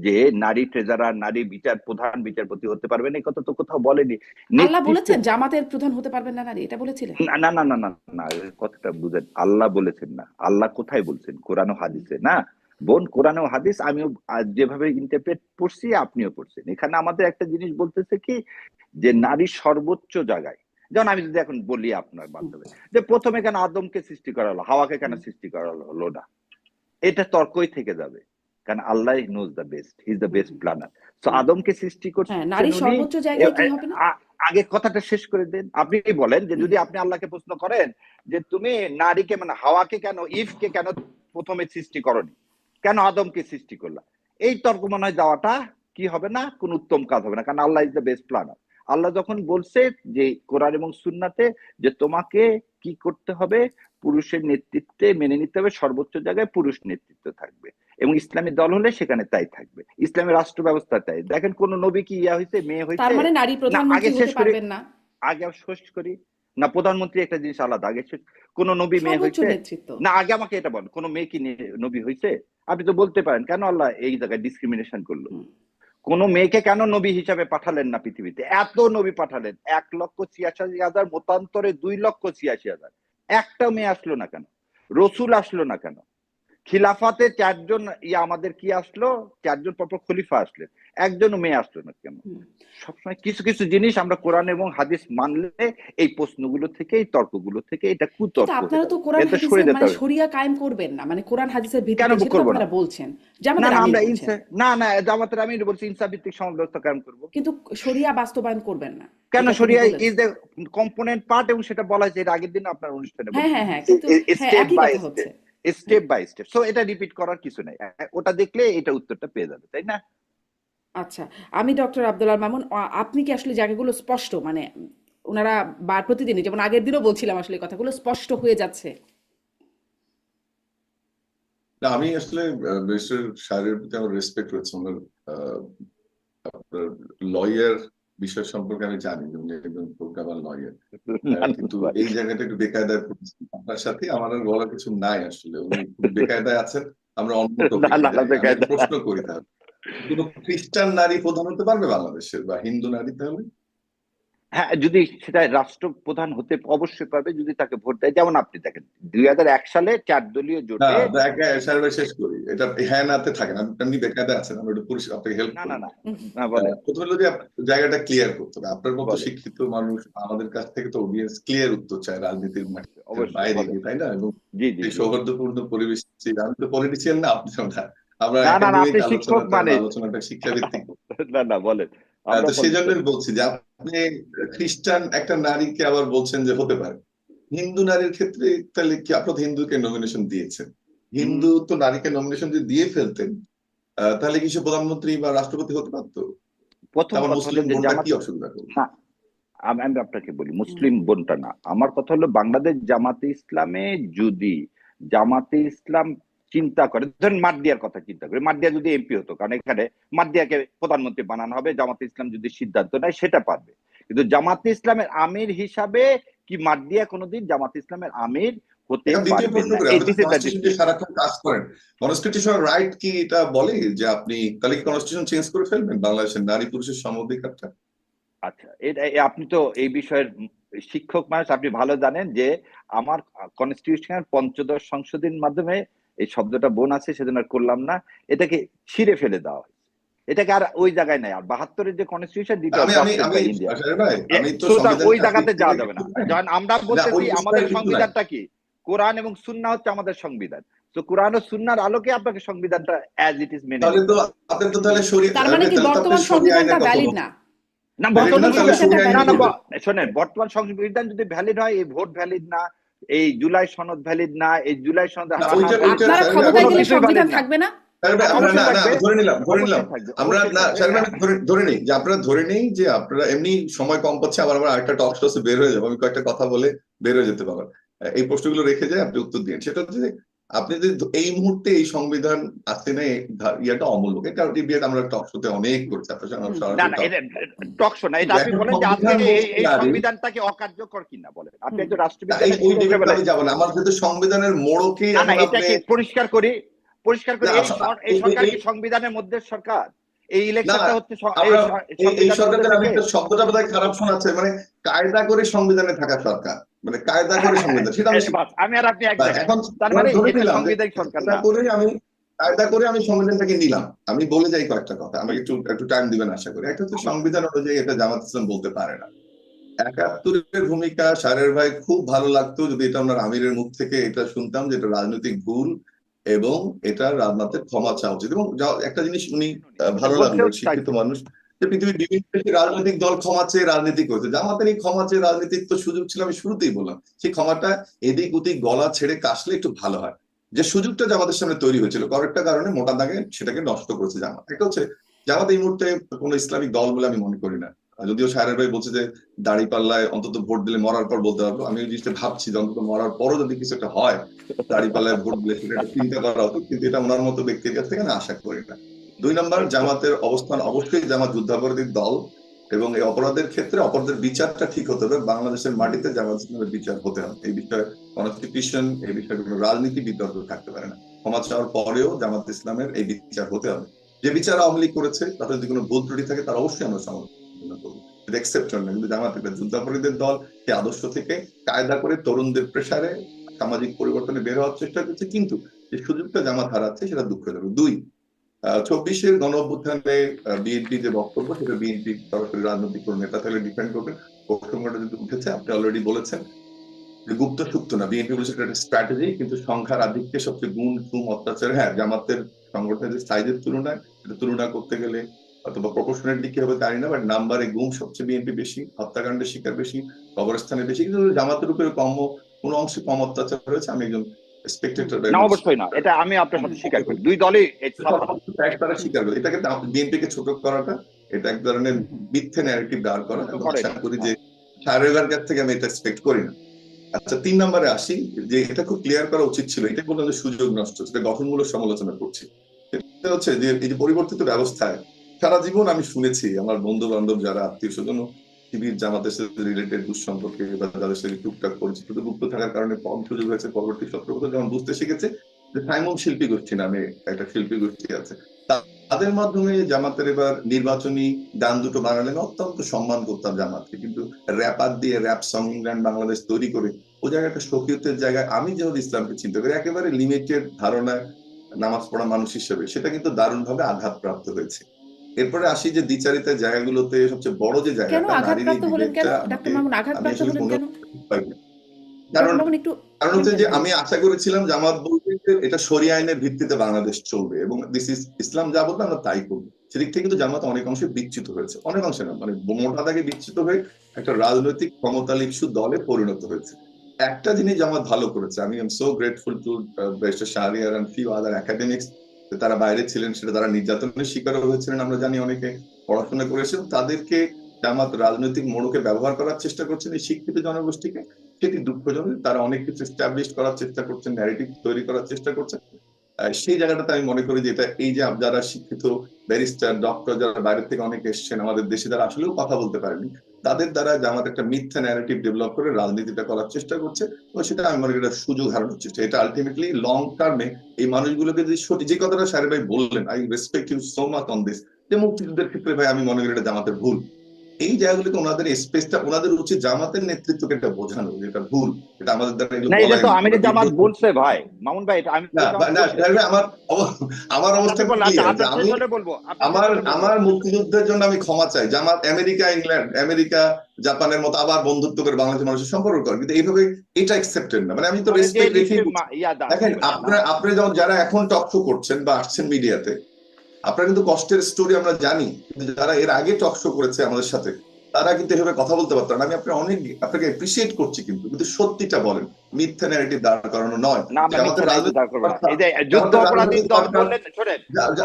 যে নারী ট্রেজারার, নারী প্রধান বিচারপতি হতে পারবে না, এই কথা তো কোথাও বলেনি। আল্লাহ নেতৃত্বে বলেছেন জামাতের প্রধান হতে পারবেন না নারী, এটা বলেছিলেন? না না না না না না, কথাটা বুঝেন, আল্লাহ বলেছেন না। আল্লাহ কোথায় বলছেন? কোরআন ও হাদিসে না বোন, কোরআন ও হাদিস আমিও যেভাবে ইন্টারপ্রেট করছি আপনিও করছেন। এখানে আমাদের একটা জিনিস বলতেছে কি, যে নারী সর্বোচ্চ জায়গায়। যেমন আমি যদি এখন বলি আপনার মাধ্যমে যে প্রথমে কেন আদমকে সৃষ্টি করা হলো, হাওয়াকে কেন সৃষ্টি করা হলো না, এটা তর্কই থেকে যাবে। কারণ Allah knows the best, he is the best planner. তো আদমকে সৃষ্টি হ্যাঁ, করছেন নারী উনি। সর্বোচ্চ জায়গায় কি হবে না? আগে কথাটা শেষ করে দেন। আপনি বলেন যে যদি আপনি আল্লাহকে প্রশ্ন করেন যে তুমি নারীকে, মানে হাওয়াকে কেন, ইভকে কেন প্রথমে সৃষ্টি করনি, কেন আদমকে সৃষ্টি করলা, এই তর্ক মনে হয় যাওয়াটা কি হবে না, কোন উত্তম কাজ হবে না। কারণ আল্লাহ ইজ দ্য বেস্ট প্ল্যানার। আল্লাহ যখন বলছে যে কোরআন এবং সুন্নাতে যে তোমাকে কি করতে হবে, পুরুষের নেতৃত্বে মেনে নিতে হবে, সর্বোচ্চ জায়গায় পুরুষ নেতৃত্ব থাকবে, এবং ইসলামী দল হলে সেখানে তাই থাকবে, ইসলামী রাষ্ট্র ব্যবস্থা তাই। দেখেন কোন নবী কি ইয়া হয়েছে, মেয়ে তার হয়েছে? মানে নারী না, প্রধানমন্ত্রী আগে শেষ হতে করি, পারবেন না? আগে শেষ করি। না, প্রধানমন্ত্রী একটা জিনিস আলাদা, আগে শেষ। কোন নবী মেয়ে সর্বোচ্চ হয়েছে? নেতৃত্ব। না, আগে আমাকে এটা বল, কোন মেয়ে কি নবী হয়েছে? আপনি তো বলতে পারেন কেন আল্লাহ এই জায়গায় ডিসক্রিমিনেশন করলো। হুম। কোন মেয়েকে কেন নবী হিসাবে পাঠালেন না পৃথিবীতে? এত নবী পাঠালেন, 1,86,000 মতান্তরে 2,86,000, একটা মেয়ে আসলো না কেন? রসুল আসলো না কেন? খিলাফাতে 4 জন আমাদের কি আসলো, 4 জন পরপর খলিফা আসলেন, একজনও মেয়ে আসলো না কেন? হুম। সবসময় কিছু কিছু জিনিস আমরা কোরআন এবং হাদিস মানলে এই প্রশ্নগুলো থেকে, এই তর্কগুলো থেকে এটা কিন্তু কুতর্ক হয়ে আপনারা তো যাবে, কোরআন এটা সরে হাদিসের যেতে মানে হবে। শরিয়া কায়েম করবেন না, মানে কোরআন হাদিসের কেন ভিত্তিতে, সেটা তো করবো না? আপনারা বলছেন, না জামাতের না, আমির আমরা বলছেন। না না, জামাতের আমি বলছি ইনসাফ ভিত্তিক সমাজ ব্যবস্থা কায়েম করবো। কিন্তু শরিয়া বাস্তবায়ন করবেন না, কেন? এটা তিনি শরিয়া বলেছেন। ইজ দ্য কম্পোনেন্ট পার্ট, এবং সেটা বলা হয়েছে এর আগের দিন আপনার অনুষ্ঠানে হ্যাঁ বলছি, হ্যাঁ হ্যাঁ, কিন্তু হ্যাঁ স্টেপ একই বাই কথা হচ্ছে। স্টেপ, হ্যাঁ। Step by step. সো এটা রিপিট করার কিছু নাই, ওটা দেখলে এটা উত্তরটা পেয়ে যাবে, তাই না? আচ্ছা, আমি ডক্টর আব্দুল্লাহ মামুন, আপনি কি আসলে জায়গাগুলো স্পষ্ট, মানে ওনারা প্রতিদিনই, যেমন আগের দিনও বলছিলাম, আসলে কথাগুলো স্পষ্ট হয়ে যাচ্ছে? না, আমি আসলে ব্যারিস্টার সাহেবের প্রতি আমার রেসপেক্ট রয়েছে। ওনার আহ, আপনার লয়ার বিষয় সম্পর্কে আমি জানি যে উনি একজন প্রোগ্রামার লয়ার, কিন্তু এই জায়গাটা একটু বেকায়দায় পড়েছি আপনার সাথে। আমার আর বলার কিছু নাই আসলে, উনি খুব বেকায়দায় আছেন। আমরা অন্য না টপিকে না না, যাই। আমি একটা বেকায়দা। প্রশ্ন করি, তাহলে কোন খ্রিস্টান নারী প্রধান হতে পারবে বাংলাদেশের, বা হিন্দু নারী? তাহলে হ্যাঁ, যদি সেটা রাষ্ট্রপ্রধান হতে অবশ্যই পারবে যদি তাকে ভোট দেয়। যেমন আপনি দেখেন 2001 সালে 4 দলীয় না, জোটে। সার্ভে শেষ করি, এটা হ্যাঁ নাতে থাকেন, আপনি এমনি বেকায়দা আছেন, আমরা একটু পরিষ্কার আপনাকে হেল্প না না করি। না না, বলেন প্রথমে হলো যে জায়গাটা ক্লিয়ার করতে হবে। আপনার মতো বলেন, শিক্ষিত মানুষ আমাদের কাছ থেকে তো অডিয়েন্স ক্লিয়ার উত্তর চায় রাজনীতির মাঠের অবশ্যই বাইরে বলেন। গিয়ে, তাই না? এবং জি জি এই জি। সৌহার্দ্যপূর্ণ পরিবেশ, আমি তো পলিটিশিয়ান না, আপনি না। আমরা না না না, একাডেমিক আপনি শিক্ষক আলোচনাটা, মানে। আলোচনাটা শিক্ষাভিত্তিক। না না, বলেন, আমরা তো সেই পলিটিশিয়ান। জন্যই বলছি যে আপনি খ্রিস্টান একটা নারীকে আবার বলছেন যে হতে পারে। হিন্দু নারীর ক্ষেত্রে তাহলে কি আপনার হিন্দুকে নমিনেশন দিয়েছেন? হিন্দু তো নারীকে নমিনেশন যদি দিয়ে ফেলতেন, তাহলে কি সে প্রধানমন্ত্রী বা রাষ্ট্রপতি হতে পারতো? প্রথম আমার কথা হলো মুসলিম যে বোনটা জামাত, কি অসুবিধা করবে? না আমি আপনাকে বলি, মুসলিম বোনটা না, আমার কথা হলো বাংলাদেশ জামাতে ইসলামে যদি জামাতে ইসলাম চিন্তা করে, ধরেন মারদিয়ার কথা চিন্তা করে, মারদিয়া যদি এমপি হতো, কারণ এখানে মারদিয়াকে প্রধানমন্ত্রী বানানো হবে, জামাতে ইসলাম যদি সিদ্ধান্ত নেয় সেটা পারবে। কিন্তু জামাতে ইসলামের আমির হিসাবে কি মারদিয়া কোনোদিন জামাতে ইসলামের আমির হতে এখন দ্বিতীয় পারবে প্রশ্ন না। করি, এই আপনি দিস ইজ দ্য কনস্টিটিউশন দিয়ে ডিসপ্লিন। সারাক্ষণ কাজ করেন, কনস্টিটিউশন রাইট কি এটা বলে যে আপনি তাহলে কি কনস্টিটিউশন চেঞ্জ করে ফেলবেন বাংলাদেশের নারী পুরুষের সম অধিকারটা? আচ্ছা, এটা আপনি তো এই বিষয়ের শিক্ষক মানুষ, আপনি ভালো জানেন যে আমার কনস্টিটিউশনের ৫ম সংশোধনীর মাধ্যমে, এই শব্দটা বোন আছে সেজন্য আর করলাম না, এটাকে ছিঁড়ে ফেলে দেওয়া হয়েছে। এটাকে আর ওই জায়গায় নাই। আর ৭২-এর যে কনস্টিটিউশন, দিটা আমি আমি অ্যাডপ্টেড আমি বাই ইন্ডিয়া। আশারে ভাই, আমি তো সুতরাং ওই সংবিধানটা আপনি জায়গাতে এটা যাওয়া যাবে না। কিন্তু নাই। যখন আমরা না, বলতেছি ওই বিষয়ে আমাদের কিন্তু নাই। সংবিধানটা কি, কোরআন এবং সুন্নাহ হচ্ছে আমাদের সংবিধান। তো কোরআন ও সুন্নাহর আলোকে আপনাকে সংবিধানটা অ্যাজ ইট ইজ মেনে তাহলে নিতে তো হবে। আপনি তো তাহলে শরিয়া তার মানে কি তাহলে তো আপনি বর্তমান শরিয়া আইনের সংবিধানটা কথা ভ্যালিড বলছেন। না? না, ভ্যালিড না, বর্তমান তাহলে সংবিধানটা শরিয়া না আইনের না ভ্যালিড না? শোনেন, বর্তমান সংবিধান যদি ভ্যালিড হয়, এই ভোট ভ্যালিড না, এই জুলাই সনদ ভ্যালিড না, এই জুলাই সনদ না, হারানো আপনারা স্যার ক্ষমতায় কোনো গেলে কিছুই সংবিধান ভ্যালিড না। থাকবে না? আমরা অবশ্যই না না থাকবে, ধরে নিলাম অবশ্যই থাকবে, আমরা অবশ্যই না থাকবে। স্যার, আমি ধরে নেই যে আপনারা ধরে নেই যে আপনারা এমনি সময় কম পাচ্ছে, আবার আমরা আরেকটা টক শোতে বের হয়ে যাবো, আমি কয়েকটা কথা বলে বের হয়ে যেতে পারবেন। এই প্রশ্নগুলো রেখে যায়, আপনি উত্তর দিন। সেটা হচ্ছে যে আপনি যদি এই মুহূর্তে এই সংবিধান আসছে না, ইয়াটা অমূল্য, এটা আমরা টক শোতে অনেক করছি, আপনার সঙ্গে হুম। না সরাসরি না, talk এটা টক শো না, এটা আপনি এখন বলেন যে আজকে সংবিধান এই বলছে এই নারী, সংবিধানটাকে অকার্যকর কিনা বলেন। আপনি হুম। একজন এই রাষ্ট্রবিজ্ঞানের ওই শিক্ষক ডিবেটটা বলেন। আমি যাবো না, আমার যেহেতু সংবিধানের মোড়কেই না না, এখন আপনি এটাকে পরিষ্কার করি, না এই সরকার এই কি সংবিধানের মধ্যে সরকার? এই না ইলেকশনটা হচ্ছে আমরা এই সংবিধানের মধ্যে সরকারের, আমি থেকে। একটা শব্দটা বোধহয় খারাপ শোনাচ্ছে, মানে কায়দা করে সংবিধানে থাকা সরকার, মানে কায়দা করে সংবিধান, সেটা আমি বাস, আমি আর আপনি এক জায়গায়। এখন তার মানে ধরে এটা নিলাম যে সাংবিধানিক সরকার কায়দা না। করে আমি সংবিধানটাকে নিলাম। আমি বলে যাই কয়েকটা কথা, আমাকে একটু একটু টাইম দিবেন আশা করি। একটা হচ্ছে সংবিধান অনুযায়ী এটা জামাত ইসলাম বলতে পারে না। ৭১-এর ভূমিকা সারের ভাই খুব ভালো লাগতো যদি এটা আমরা আমিরের মুখ থেকে এটা শুনতাম যে এটা রাজনৈতিক ভুল এবং এটা রাজনাথের ক্ষমা চাওয়া উচিত। এবং একটা জিনিস উনি ভালো লাগলো, বলছেও তাই শিক্ষিত তো। মানুষ, যে পৃথিবীর বিভিন্ন দেশে রাজনৈতিক দল ক্ষমা চেয়ে রাজনীতি করেছে, জামাতের এই ক্ষমা চেয়ে রাজনীতির তো সুযোগ ছিল, আমি শুরুতেই বললাম সেই ক্ষমাটা এদিক ওদিক গলা ছেড়ে কাশলে একটু ভালো হয়। যে সুযোগটা জামাতের সামনে তৈরি হয়েছিল কয়েকটা কারণে মোটা দাগে সেটাকে নষ্ট করেছে জামাত। একটা হচ্ছে জামাত এই মুহূর্তে কোনো ইসলামিক দল বলে আমি মনে করি না। যদিও সাহের ভাই বলছে যে দাড়িপাল্লায় অন্তত ভোট দিলে মরার পর বলতে পারবো, আমি ওই জিনিসটা ভাবছি যে অন্তত মরার পরও যদি কিছু একটা হয় দাড়িপাল্লায় ভোট দিলে সেটা একটা চিন্তা করা হতো, কিন্তু এটা ওনার মতো ব্যক্তির কাছ থেকে না আশা করি না। ২ নম্বর, জামাতের অবস্থান অবশ্যই জামাত যুদ্ধাপরাধীর দল, এবং এই অপরাধের ক্ষেত্রে অপরাধের বিচারটা ঠিক হতে হবে, বাংলাদেশের মাটিতে জামাত ইসলামের বিচার হতে হবে। এই বিষয়ে কনস্টিটিউশন, এই বিষয়ে কোনো রাজনীতি বিতর্ক থাকতে পারে না। ক্ষমা চাওয়ার পরেও জামাত ইসলামের এই বিচার হতে হবে। যে বিচার আওয়ামী লীগ করেছে তাতে যদি কোনো ভুল ত্রুটি থাকে তার অবশ্যই আমরা সমালোচনা করবো, এটা এক্সেপশন না। কিন্তু জামাত একটা যুদ্ধাপরাধীদের দল, সেই আদর্শ থেকে কায়দা করে তরুণদের প্রেসারে সামাজিক পরিবর্তনে বের হওয়ার চেষ্টা করছে, কিন্তু যে সুযোগটা জামাত হারাচ্ছে সেটা দুঃখজনক। ২, ২৪-এর গণ অভ্যুত্থানে বিএনপি যে বক্তব্য, সেটা বিএনপি সরাসরি রাজনৈতিক কোনো নেতা থাকলে ডিফেন্ড করবেন। প্রসঙ্গটা যদি উঠেছে, আপনি অলরেডি বলেছেন গুপ্ত সুপ্ত না, বিএনপি বলেছে এটা একটা স্ট্র্যাটেজি, কিন্তু সংখ্যার আধিক্যে সবচেয়ে গুণ খুম অত্যাচার, হ্যাঁ জামাতের সংগঠনের সাইজের তুলনায় এটা তুলনা করতে গেলে অথবা প্রপোর্শনালি কি হবে জানি না, বাট নাম্বারে গুম সবচেয়ে বিএনপি বেশি, হত্যাকাণ্ডের শিকার বেশি, কবরস্থানে বেশি, কিন্তু জামাতের উপরে কোন অংশে কম অত্যাচার হয়েছে আমি একজন স্পেকটেটর। না, অবশ্যই না, এটা আমি আপনার সাথে স্বীকার করি, দুই দলই তারা স্বীকার করে এটাকে, বিএনপি কে ছোট করাটা এটা এক ধরনের মিথ্যে ন্যারেটিভ দাঁড় করা, এবং আশা করি যে সারের কাছ থেকে আমি এটা এক্সপেক্ট করি না। আচ্ছা, ৩ নম্বরে আসি, যে এটা খুব ক্লিয়ার করা উচিত ছিল, এটা বললাম যে সুযোগ নষ্ট, সেটা গঠনমূলক সমালোচনা করছি। এটা হচ্ছে যে এই যে পরিবর্তিত ব্যবস্থায় সারা জীবন আমি শুনেছি আমার বন্ধু বান্ধব যারা আত্মীয় স্বজন শিবির জামাতের সাথে রিলেটেড দুঃসম্পর্কে বা যাদের সাথে টুকটাক পরিচিত গুপ্ত থাকার কারণে কম সুযোগ হয়েছে, পরবর্তী সত্রবছর যখন বুঝতে শিখেছে যে সাইমন শিল্পী গোষ্ঠী নামে একটা শিল্পী গোষ্ঠী আছে, তাদের মাধ্যমে জামাতের এবার নির্বাচনী গান দুটো বানালেন, অত্যন্ত সম্মান করতাম জামাতকে, কিন্তু র্যাপার দিয়ে র্যাপ সং ইংল্যান্ড বাংলাদেশ তৈরি করে ও জায়গায় একটা শোকিয়তের জায়গায় আমি যেহেতু ইসলামকে চিন্তা করি একেবারে লিমিটেড ধারণায় নামাজ পড়া মানুষ হিসেবে, সেটা কিন্তু দারুণভাবে আঘাতপ্রাপ্ত হয়েছে। এরপরে আসি যে দ্বিচারিতার জায়গাগুলোতে সবচেয়ে বড় যে কেন জায়গাটা নারীর এই আঘাতপ্রাপ্ত হলেন? কেন বিবেকটা ডাক্তার মামুন আমি আঘাতপ্রাপ্ত আসলে হলেন কোনো কেন? পাইনি। কারণ ডক্টর মামুন একটু কারণ হচ্ছে শুনবেন যে প্লিজ? আমি আশা করেছিলাম জামাত বলবে যে এটা শরিয়া আইনের ভিত্তিতে বাংলাদেশ চলবে এবং দিস ইজ ইসলাম, যা বলবে আমরা তাই করবো। সেদিক থেকে কিন্তু জামাত অনেক অংশে বিচ্যুত হয়েছে, অনেক অংশে না, মানে মোটা দাগে বিচ্যুত হয়ে একটা রাজনৈতিক ক্ষমতালিপ্সু দলে পরিণত হয়েছে। একটা জিনিস জামাত ভালো করেছে, আমি am so grateful to barrister Shahriar and few other academics, তারা বাইরে ছিলেন, সেটা তারা নির্যাতনের শিকারও হয়েছিলেন, আমরা জানি অনেকে পড়াশোনা করেছেন, তাদেরকে জামাত রাজনৈতিক মোড়কে ব্যবহার করার চেষ্টা করছেন এই শিক্ষিত জনগোষ্ঠীকে, সেটি দুঃখজনক। তারা অনেক কিছু এস্টাবলিশ করার চেষ্টা করছেন, ন্যারেটিভ তৈরি করার চেষ্টা করছেন। সেই জায়গাটাতে আমি মনে করি যে এটা, এই যে যারা শিক্ষিত ব্যারিস্টার ডক্টর যারা বাইরে থেকে অনেক এসছেন আমাদের দেশে, যারা আসলেও কথা বলতে পারেনি, তাদের দ্বারা জামাত একটা মিথ্যা ন্যারেটিভ ডেভেলপ করে রাজনীতিটা করার চেষ্টা করছে, এবং সেটা আমি মনে করি একটা সুযোগ হারানোর চেষ্টা। এটা আলটিমেটলি লং টার্মে এই মানুষগুলোকে যদি সঠিক, যে কথাটা সাহেব ভাই বললেন, I respect you so much on this, যে মুক্তিযুদ্ধের ক্ষেত্রে ভাই আমি মনে করি এটা জামাতের ভুল, এই জায়গাগুলোতে ওনাদের স্পেসটা, ওনাদের উচিত জামাতের নেতৃত্বকে এটা বোঝানো যেটা ভুল, এটা আমাদের দ্বারা এগুলো না, এটা বলাই তো না, আমির আমরা জামাত বিব্রত। বলছে ভাই, মামুন ভাই, এটা আমির না জামাত না বলছে। তাহলে আমার আচ্ছা, অবস্থা আপনি বললেন, আচ্ছা, ক্লিয়ার যে আপনার শেষ আমি হলে বলবো, আপনার শেষ আমার হলে বলবো। আমার মুক্তিযুদ্ধের জন্য আমি ক্ষমা চাই। জামাত আমেরিকা, ইংল্যান্ড, আমেরিকা, জাপানের মতো আবার বন্ধুত্ব করে বাংলাদেশের মানুষের সম্পর্ক করে, কিন্তু এইভাবে এটা একসেপ্টেড না। মানে আমি তো পরে যে রেসপেক্ট রেখেই নিশ্চয়ই বলছি। ইয়া দেখেন দিবেন না। আপনি যখন যারা এখন টক শো করছেন বা আসছেন মিডিয়াতে, আপনারা কিন্তু কষ্টের স্টোরি আমরা জানি, কিন্তু যারা এর আগে টক শো করেছে আমাদের সাথে তারা কিন্তু এভাবে কথা বলতে পারতেন না। আমি আপনাকে এপ্রিসিয়েট করছি, কিন্তু কিন্তু সত্যিটা বলেন, মিথ্যা ন্যারেটিভ দাঁড় করানো নয়। না, আমরা যে মিথ্যা আমাদের নাইতে দাঁড় রাজনৈতিক করবো না। বার্তা, এই যে যে যুদ্ধ আমাদের অপরাধী রাজনৈতিক দল বার্তা, বললেন, শোনেন,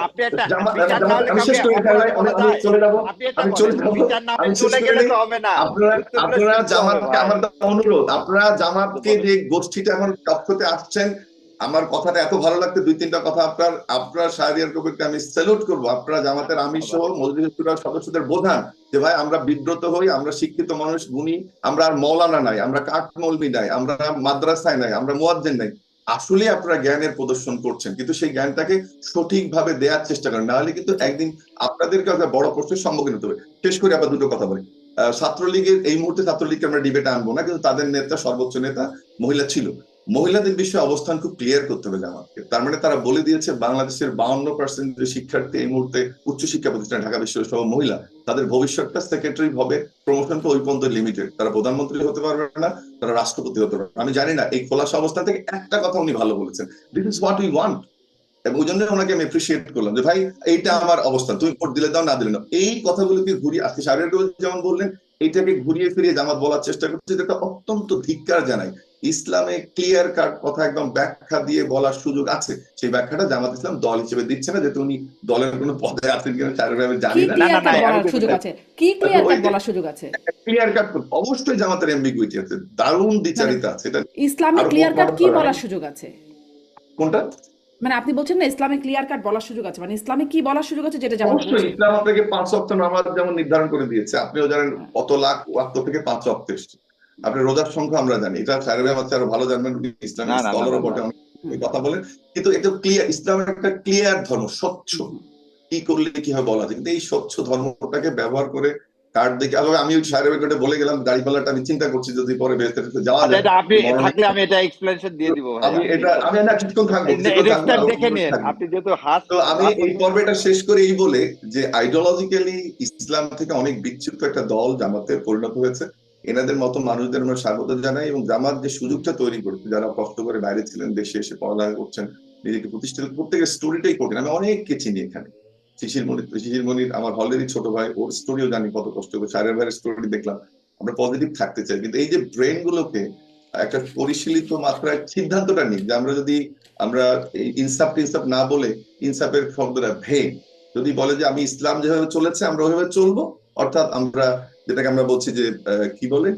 আপনি একটা জামাত বিচার না হলে আমি শেষ কাউকে করি, অপরাধী আমি বলা আমি যায়? চলে যাবো, আপনি এটা আমি চলে বলেন, যাবো, বিচার না হলে আমি শেষ চলে করে গেলে নিই। তো হবে না, আপনারা উত্তরগুলো আপনারা শুনতে হবে জামাতকে, ভাই। আমার অনুরোধ, আপনারা জামাতকে বলেন। যে গোষ্ঠীটা এখন টকশোতে আসছেন, আমার কথাটা এত ভালো লাগছে, দুই তিনটা কথা আপনার শাহরিয়ার কবিরকে আমি স্যালুট করবো। আপনারা জামাতের আমির সহ মজলিস শুরার সদস্যদের বোঝান যে ভাই আমরা বিব্রত হই, আমরা শিক্ষিত মানুষ, গুণী, আমরা আর মৌলানা নাই, আমরা কাঠ মৌলবি নাই, আমরা মাদ্রাসায় নাই, আমরা মুয়াজ্জিন নাই। আসলে আপনারা জ্ঞানের প্রদর্শন করছেন, কিন্তু সেই জ্ঞানটাকে সঠিকভাবে দেওয়ার চেষ্টা করেন, না হলে কিন্তু জি। একদিন আপনাদেরকে একটা বড় প্রশ্নের সম্মুখীন হতে হবে। শেষ করে আবার দুটো কথা বলি। ছাত্রলীগের এই মুহূর্তে ছাত্রলীগকে আমরা ডিবেটে আনবো না, কিন্তু তাদের নেতা, সর্বোচ্চ নেতা মহিলা ছিল। মহিলাদের বিষয়ে অবস্থান খুব ক্লিয়ার করতে হবে জামাতকে। তার মানে তারা বলে দিয়েছে বাংলাদেশের 52% যে শিক্ষার্থী এই মুহূর্তে উচ্চশিক্ষা প্রতিষ্ঠানে ঢাকা বিশ্ববিদ্যালয় সহ মহিলা, তাদের ভবিষ্যৎটা সেক্রেটারি হবে, প্রমোশন তো ওই পর্যন্ত লিমিটেড। তারা প্রধানমন্ত্রী হতে পারবে না, তারা রাষ্ট্রপতি হতে পারবে না। আমি জানি না, এই খোলাসা অবস্থান থেকে একটা কথা উনি ভালো বলেছেন, this is what we want. এবং ওই জন্য ওনাকে আমি এপ্রিসিয়েট করলাম যে ভাই এইটা হুম। আমার অবস্থান, তুমি ভোট দিলে দাও না দিলে না। এই কথাগুলোকে ঘুরিয়ে আজকে শাহরিয়ার যেমন বললেন, এইটাকে ঘুরিয়ে ফিরিয়ে জামাত বলার চেষ্টা করছে, যেটা অত্যন্ত ধিক্কার জানাই। ইসলামে ক্লিয়ার কাট কথা একদম ব্যাখ্যা দিয়ে বলার সুযোগ আছে, সেই ব্যাখ্যাটা জামাত ইসলাম দল হিসেবে দিচ্ছে না। যেহেতু উনি দলের কোনো পদে আছেন কিনা শাহরিয়ার আমি কি জানি না। না, না, ক্লিয়ার না, কাট আমি বলার সুযোগ আছে? কি ক্লিয়ার ওই কাট বলার সুযোগ আছে? ক্লিয়ার কাট অবশ্যই জামাতের এমবিগুইটি আছে, দারুণ মানে দ্বিচারিতা আছে, এটা ইসলামে আরো ক্লিয়ার কাট পোস্টমর্টম কি করা বলার হয়নি। সুযোগ আছে? কোনটা? মানে আপনি বলছেন না ইসলামে ক্লিয়ার কাট বলার সুযোগ আছে, মানে ইসলামে কি বলার সুযোগ আছে যেটা জামাত অবশ্যই বলছে? ইসলাম আপনাকে 5 ওয়াক্ত নামাজ যেমন নির্ধারণ করে দিয়েছে, আপনিও জানেন হ্যাঁ। কত লাখ ওয়াক্ত থেকে 5 ওয়াক্ত এসছে। আপনি রোজার সংখ্যা আমরা জানি, এটা সাহেব আমাদের আরো ভালো জানবেন, না, ইসলামিক না, না, না, স্কলারও না। বটে, অনেক হুম, কথা বলেন। কিন্তু এটা ক্লিয়ার, ইসলাম একটা ক্লিয়ার ধর্ম, স্বচ্ছ, হুম, হুম। কি করলে কি হবে বলা যায়। কিন্তু এই স্বচ্ছ ধর্মটাকে ব্যবহার করে কার্ড দেখে, আবার আমি সাহেবের বলে গেলাম দাড়িপাল্লাটা আমি চিন্তা করছি যদি পরে বেহেশতে যাওয়া আচ্ছা, যায়, এটা আপনি যে মরণে থাকলে আমি এটা এক্সপ্লেনেশন দিয়ে দিব ভাই, আমি আপনি এটা আমি না কিছুক্ষণ থাকবো, কিছুক্ষণ নেক্সট থাকবো, টাইম আরো দেখে নিন, থাকবো। আপনি যেহেতু হাত তো আমি হাত এই পর্বটা শেষ করে এই বলে যে আইডিওলজিক্যালি ইসলাম থেকে অনেক বিচ্যুত একটা দল জামাতে পরিণত হয়েছে। এনাদের মতো মানুষদের আমরা স্বাগত জানাই, এবং জামাত যে সুযোগটা তৈরি করেছে, যারা কষ্ট করে বাইরে ছিলেন, দেশে এসে পড়ালেখা করছেন, নিজেকে প্রতিষ্ঠিত, প্রত্যেকের স্টোরিটাই কঠিন। আমি অনেককে চিনি এখানে। শিশির মনির আমার হলেরই ছোট ভাই, ওর স্টোরিও জানি কত কষ্ট করে, সারের ভাইয়ের স্টোরি দেখলাম। আমরা পজিটিভ থাকতে চাই, কিন্তু এই যে ব্রেন গুলোকে একটা পরিশীলিত মাত্রায় সিদ্ধান্তটা নিই যে আমরা এই ইনসাফ টিনসাফ না বলে, ইনসাফের শব্দটা ভেং, যদি বলে যে আমি ইসলাম যেভাবে চলেছে আমরা ওইভাবে চলবো, অর্থাৎ আমরা যেটাকে আমরা বলছি যে কি বলে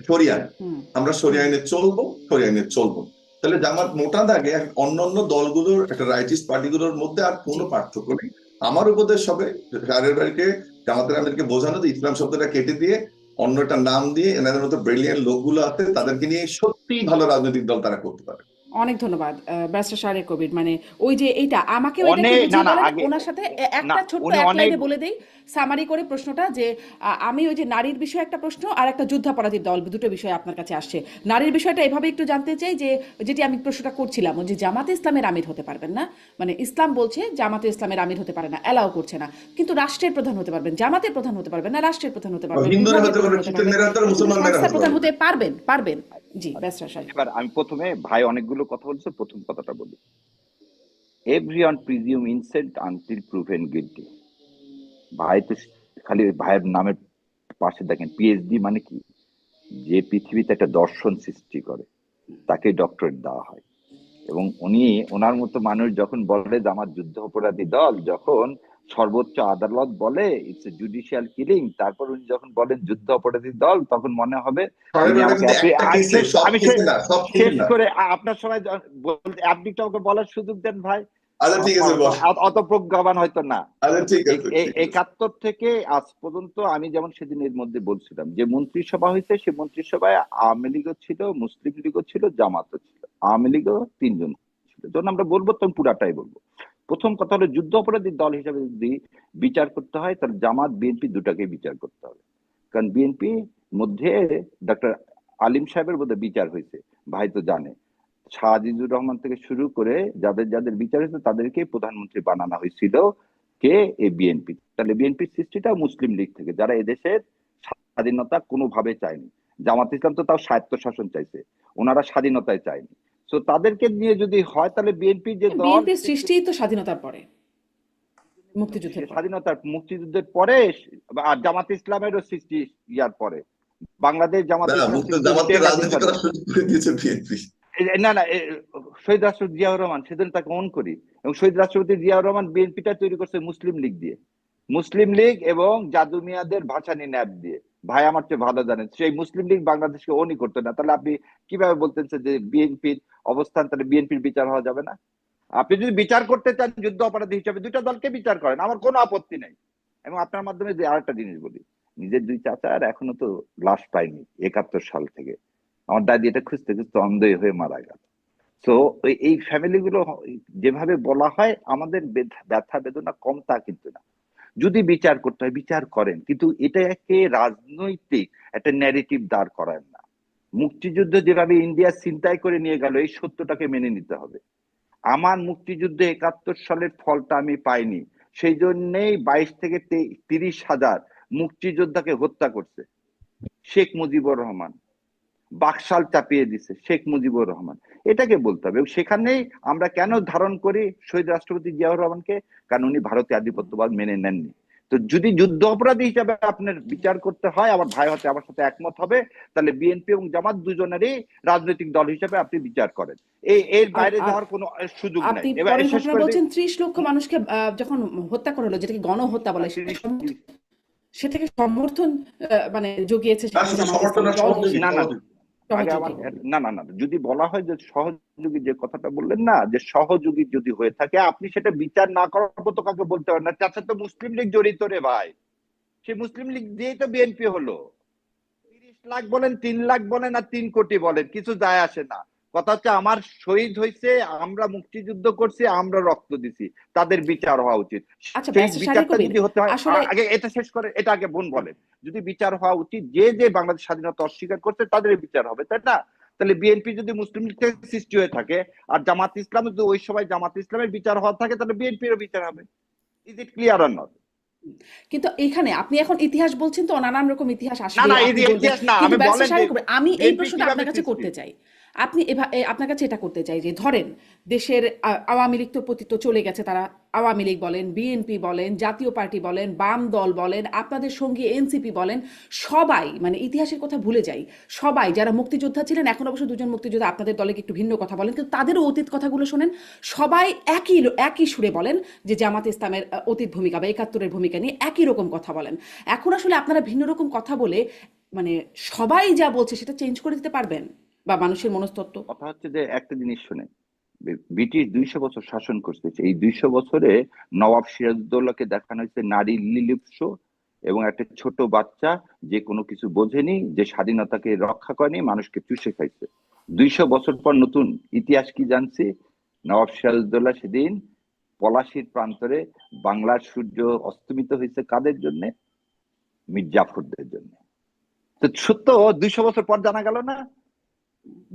শরিয়া আইন, হুম, আমরা শরিয়া হুম। আইনে চলবো, শরিয়া আইনে চলবো, তাহলে জি, জামাত মোটা দাগে অন্যান্য দলগুলোর, একটা রাইটিস্ট পার্টিগুলোর মধ্যে আর জি। কোনো পার্থক্য নেই। আমার উপদেশ হবে সারের বাড়িকে, জামাতের আমিরকে বোঝানো যে ইসলাম শব্দটা কেটে দিয়ে অন্য একটা নাম দিয়ে এনাদের মতো ব্রিলিয়ান্ট লোকগুলো আছে জি। তাদেরকে নিয়ে সত্যিই ভালো রাজনৈতিক দল তারা করতে পারে। অনেক ধন্যবাদ ব্যারিস্টার শাহরিয়ার কবির। মানে ওই যে এইটা আমাকেও এটা একটু অনেক, না, বুঝিয়ে না, বলেন আগে ওনার সাথে না, একটা ছোট্ট উনি এক অনেক, লাইনে বলে দেই সামারি করে প্রশ্নটা যে আমি ওই যে নারীর বিষয়ে একটা প্রশ্ন আর একটা যুদ্ধাপরাধীর দল দুটো বিষয় আপনার কাছে আসছে। নারীর বিষয়টা এভাবে একটু জানতে চাই যে যেটি আমি প্রশ্নটা করছিলাম ওই যে জামাতে ইসলামের আমির হতে পারবেন না, মানে ইসলাম বলছে জামাতে ইসলামের আমির হতে পারে না, অ্যালাউ করছে না, কিন্তু রাষ্ট্রের প্রধান হতে পারবেন, জামাতের প্রধান হতে পারবেন না, রাষ্ট্রের প্রধান হতে পারবেন, হিন্দুরা বিভাগের হতে প্রধান পারবে, হতে পারবেন, খ্রিস্টানেরা হতে পারবে, বিভিন্ন মুসলমানেরা সংস্থার হতে প্রধান পারবে। হতে পারবেন পারবেন। জি ব্যারিস্টার শাহরিয়ার। এবার আমি প্রথমে ভাই অনেকগুলো কথা বলছে, প্রথম কথাটা বলি, everyone presume innocent until proven guilty. ভাই তো খালি ভাইয়ের নামের পাশে দেখেন পিএইচডি মানে কি, যে পৃথিবীতে একটা দর্শন সৃষ্টি করে তাকে ডক্টরেট দেওয়া হয়। এবং উনি, ওনার মতো মানুষ যখন বলে যে আমার যুদ্ধ অপরাধী দল, যখন সর্বোচ্চ আদালত বলে ইটস এ জুডিশিয়াল কিলিং, তারপর উনি যখন বলেন যুদ্ধ অপরাধী দল, তখন মনে হবে উনি স্বর্ণের আমাকে কিন্তু একটা কেসে, সব আমি কেসে না, সব কেসে শেষ না। করে আপনার সময় বলতে আপনি একটু আমাকে বলার সুযোগ দেন ভাই। আচ্ছা ঠিক আছে বল। অত প্রজ্ঞাবান হয়তো না। আচ্ছা ঠিক আছে, ঠিক আছে। 71 থেকে আজ পর্যন্ত আমি যেমন সেদিন এর মধ্যে বলছিলাম যে মন্ত্রিসভা হয়েছে, সে মন্ত্রিসভায় আওয়ামী লীগও ছিল, মুসলিম লীগও ছিল, জামাতও ছিল, আওয়ামী লীগও 3 জন ছিল। যখন আমরা বলবো তখন পুরাটাই বলবো। প্রথম কথা হলো যুদ্ধ অপরাধী দল হিসেবে যদি বিচার করতে হয় তাহলে জামাত বিএনপি দুটাকেই বিচার করতে হবে। কারণ বিএনপি মধ্যে ডক্টর আলিম সাহেবের বোধহয় বিচার হয়েছে, ভাই তো জানে। শাহ আজিজুর রহমান থেকে শুরু করে যাদের যাদের বিচার হয়েছে তাদেরকে প্রধানমন্ত্রী বানানো হয়েছিল কে? এই বিএনপি। তাহলে বিএনপির সৃষ্টিটা মুসলিম লীগ থেকে, যারা এদেশের স্বাধীনতা কোনোভাবে চায়নি। জামাত ইসলাম তো তাও স্বায়ত্তশাসন চাইছে, ওনারা স্বাধীনতায় চায়নি। তো তাদেরকে নিয়ে যদি হয় তাহলে বিএনপি যে দল, বিএনপির সৃষ্টিই তো স্বাধীনতার পরে, মুক্তিযুদ্ধের পরে। স্বাধীনতার মুক্তিযুদ্ধের পরে, আর জামাত ইসলামেরও সৃষ্টি ইয়ার পরে। বাংলাদেশ জামাত না, ইসলাম মুক্ত সৃষ্টি জামাতকে হচ্ছে ৭১ রাজনীতি সালে। করার সুযোগ করে দিয়েছে বিএনপি। না না, শহীদ রাষ্ট্রপতি জিয়াউর রহমান, সেদিন তাকে অন করি, এবং শহীদ রাষ্ট্রপতি জিয়াউর রহমান বিএনপিটা তৈরি করছে মুসলিম লীগ দিয়ে, মুসলিম লীগ এবং জাদু মিয়াদের ভাসানী ন্যাপ দিয়ে। ভাই আমার চেয়ে ভালো জানেন, সেই মুসলিম লীগ বাংলাদেশকে অনই করতো না। তাহলে আপনি কিভাবে বলতেছেন যে বিএনপির অবস্থান, তাহলে বিএনপির বিচার হওয়া যাবে না? আপনি যদি বিচার করতে চান যুদ্ধ অপরাধী হিসেবে, দুইটা দলকে বিচার করেন, আমার কোনো আপত্তি নেই। এবং আপনার মাধ্যমে যে আরেকটা জিনিস বলি, নিজের দুই চাচার এখনো তো লাশ পাইনি ৭১ সাল থেকে। আমার দাদি এটা খুঁজতে খুঁজতে অন্ধই হয়ে মারা গেল। তো এই ফ্যামিলি গুলো যেভাবে বলা হয়, আমাদের ব্যথা বেদনা কম তা কিন্তু না। যদি বিচার করতে হয় বিচার করেন, কিন্তু এটাকে রাজনৈতিক একটা ন্যারেটিভ দাঁড় করায় না। মুক্তিযুদ্ধ যেভাবে ইন্ডিয়া ছিনতাই করে নিয়ে গেল, এই সত্যটাকে মেনে নিতে হবে। আমার মুক্তিযুদ্ধে ৭১ সালের ফলটা আমি পাইনি, সেই জন্যেই ২২ থেকে ৩০,০০০ মুক্তিযোদ্ধাকে হত্যা করছে শেখ মুজিবুর রহমান, বাকশাল চাপিয়ে দিছে শেখ মুজিবুর রহমান। এটাকে বলতে হবে। সেখানেই আমরা কেন ধারণ করি শহীদ রাষ্ট্রপতি জিয়াউর রহমানকে? কারণ উনি ভারতীয় আধিপত্যবাদ মেনে নেননি। তো যদি যুদ্ধ অপরাধী হিসাবে আপনার বিচার করতে হয়, আমার ভাই হতে আমার সাথে একমত হবে, তাহলে বিএনপি এবং জামাত দুজনেরই রাজনৈতিক দল হিসেবে আপনি বিচার করেন। এর বাইরে যাওয়ার কোনো সুযোগ নাই। আপনি এবার পরের শেষ ঘটনা করে বলছেন ৩০ লক্ষ মানুষকে যখন হত্যা করা হলো, যেটাকে গণহত্যা বলে, সেটাকে সমর্থন মানে জুগিয়েছে তার সেখানে শুধু জামাত সমর্থন ইসলামী আর দল সহযোগী না না, হিসেবে। আগে আমার সহযোগী। না না না, যদি বলা হয় যে সহযোগী, যে কথাটা বললেন না, যে সহযোগী যদি হয়ে থাকে, আপনি সেটা বিচার না করার মতো কাউকে বলতে পারেন না। চাচা তো মুসলিম লীগ জড়িত রে ভাই, সে মুসলিম লীগ দিয়েই তো বিএনপি হলো। ৩০ লাখ বলেন, ৩ লাখ বলেন, আর ৩ কোটি বলেন, কিছু যায় আসে না। কথা হচ্ছে আমার শহীদ হয়েছে, আমরা মুক্তিযুদ্ধ করছি, আমরা রক্ত দিছি, তাদের বিচার হওয়া উচিত। আচ্ছা, সেই ব্যারিস্টার শাহরিয়ার বিচারটা কবির, যদি হতে হয়, আসলে আগে এটা শেষ করে, এটা আগে বোন বলেন, যদি বিচার হওয়া উচিত, যে যে বাংলাদেশ স্বাধীনতা অস্বীকার করছে তাদের বিচার হবে, তাই না? তাহলে বিএনপি যদি মুসলিম লীগ থেকে সৃষ্টি হয়ে থাকে, আর জামাত ইসলাম যদি ওই সময় জামাত ইসলামের বিচার হওয়া থাকে, তাহলে বিএনপিরও বিচার হবে। Is it clear or not? কিন্তু এখানে আপনি এখন ইতিহাস বলছেন, তো নানান রকম ইতিহাস না আসবে, না, আপনি বলবেন। ইতিহাস না, কিন্তু আমি ব্যারিস্টার বলেন যে শাহরিয়ার কবির, আমি এই বিএনপি প্রশ্নটা কিভাবে আপনার কাছে সৃষ্টি। করতে চাই। আপনি আপনার কাছে এটা করতে চাই যে, ধরেন দেশের আওয়ামী লীগ তো পতিত চলে গেছে, তারা আওয়ামী লীগ বলেন, বিএনপি বলেন, জাতীয় পার্টি বলেন, বাম দল বলেন, আপনাদের সঙ্গী এনসিপি বলেন, সবাই, মানে ইতিহাসের কথা ভুলে যাই, সবাই যারা মুক্তিযোদ্ধা ছিলেন, এখন অবশ্য দুজন মুক্তিযোদ্ধা আপনাদের দলে একটু ভিন্ন কথা বলেন, কিন্তু তাদেরও অতীত কথাগুলো শোনেন, সবাই একই সুরে বলেন যে জামাত ইসলামের অতীত ভূমিকা বা ৭১-এর ভূমিকা নিয়ে একই রকম কথা বলেন। এখন আসলে আপনারা ভিন্ন রকম কথা বলে, মানে সবাই যা বলছে সেটা চেঞ্জ করে দিতে পারবেন, বা মানুষের মনস্তত্ত্ব? কথা হচ্ছে যে একটা জিনিস শুনে, ব্রিটিশ ২০০ বছর শাসন করছে, এই ২০০ বছরে নবাব সিরাজউদ্দৌলাকে দেখানো হয়েছে নারী লিলিপ্স, এবং একটা ছোট বাচ্চা যে কোনো কিছু বোঝেনি, যে স্বাধীনতাকে রক্ষা করেনি, মানুষকে চুষে খাইছে। ২০০ বছর পর নতুন ইতিহাস কি জানছি? নবাব সিরাজউদ্দৌলা সেদিন পলাশির প্রান্তরে বাংলার সূর্য অস্তমিত হয়েছে কাদের জন্য? মীর জাফরদের জন্য। তো সত্য ২০০ বছর পর জানা গেল না?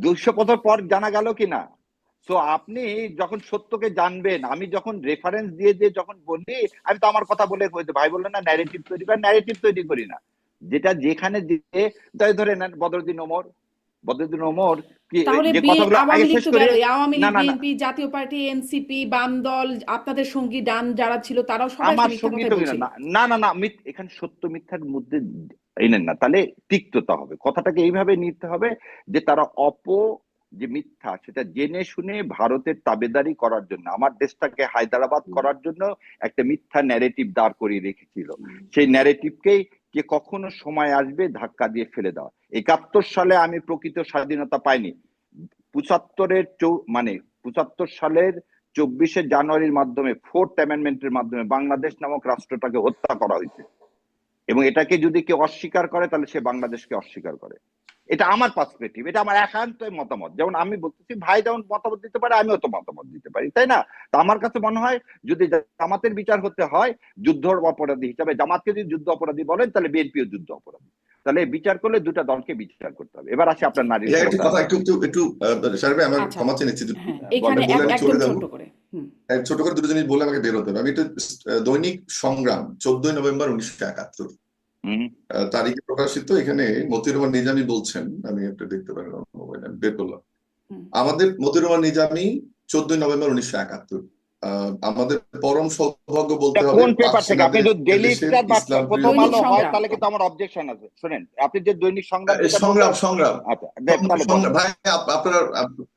২০০ বছর পর জানা গেল কিনা? তো আপনি যখন সত্যকে জানবেন, আমি যখন রেফারেন্স দিয়ে দিয়ে যখন বলি, আমি তো আমার কথা বলে হয়েছে, ভাই বললেন না ন্যারেটিভ তৈরি করি, ন্যারেটিভ তৈরি করি না। যেটা যেখানে দিয়ে, তাই ধরে নেন বদরুদ্দিন ওমর কি, তাহলে যে কথাগুলো আগে আওয়ামী লীগ শেষ তো করে। গেল, আওয়ামী না লীগ, না না, বিএনপি, জাতীয় পার্টি, এনসিপি, বাম দল, আপনাদের সঙ্গী ডান যারা ছিল, তারাও সবাই আমার মিথ্যা সঙ্গীত কথাই বলছিল। না না না না, এখানে সত্য মিথ্যার মধ্যে এনেন না, তাহলে তিক্ততা হবে। কথাটাকে এইভাবে নিতে হবে যে তারা যে মিথ্যা, সেটা জেনে শুনে ভারতের তাবেদারি করার জন্য, আমার দেশটাকে হায়দ্রাবাদ করার জন্য একটা মিথ্যা ন্যারেটিভ দাঁড় করিয়ে রেখেছিল। সেই ন্যারেটিভকেই যে কখনো সময় আসবে ধাক্কা দিয়ে ফেলে দেওয়া। ৭১ সালে আমি প্রকৃত স্বাধীনতা পাইনি, ৭৫ সালের ২৪শে জানুয়ারির মাধ্যমে, 4th অ্যামেন্ডমেন্টের মাধ্যমে বাংলাদেশ নামক রাষ্ট্রটাকে হত্যা করা হয়েছে। এবং এটাকে যদি কেউ অস্বীকার করে, তাহলে সে বাংলাদেশকে অস্বীকার করে। এটা আমার পার্সপেক্টিভ, এটা আমার একান্ত মতামত। যেমন আমি বলতেছি, ভাই যেমন মতামত দিতে পারে, আমিও তো মতামত দিতে পারি, তাই না? তো আমার কাছে মনে হয়, যদি জামাতের বিচার হতে হয় যুদ্ধ অপরাধী হিসাবে, জামাতকে যদি যুদ্ধ অপরাধী বলেন, তাহলে বিএনপিও যুদ্ধ অপরাধী। তাহলে বিচার করলে দুটা দলকে বিচার করতে হবে। এবার আসি আপনার নারীর একটু ক্ষমতা। কথা একটু শাহের ভাই, আমার আচ্ছা ক্ষমা চেয়ে নিচ্ছি, হ্যাঁ বলেন। এখানে বলে আমি চলে একদম যাবো। ছোট্ট করে ছোট করে দুটো জিনিস বলে আমাকে বের হতে হবে। আমি একটু দৈনিক সংগ্রাম 14 নভেম্বর 1971 হুম। তারিখে প্রকাশিত, এখানে মতিউর রহমান নিজামী বলছেন, আমি একটু দেখতে পারেন মোবাইল, আমি বের করলাম। আমাদের মতিউর রহমান নিজামী 14 নভেম্বর 1971, আমাদের পরম সৌভাগ্য বলতে হবে কোন পেপার পাক থেকে? আপনি সেনাদের যদি ডেইলি দেশের স্টার বা ইসলাম প্রথম প্রিয় দৈনিক আলো হয় সংগ্রাম। তাহলে কিন্তু আমার অবজেকশন আছে। শুনেন, আপনি যে দৈনিক সংগ্রাম যেটা সংগ্রাম বলছেন, সংগ্রাম আচ্ছা তাহলে বলেন। ভাই আপনার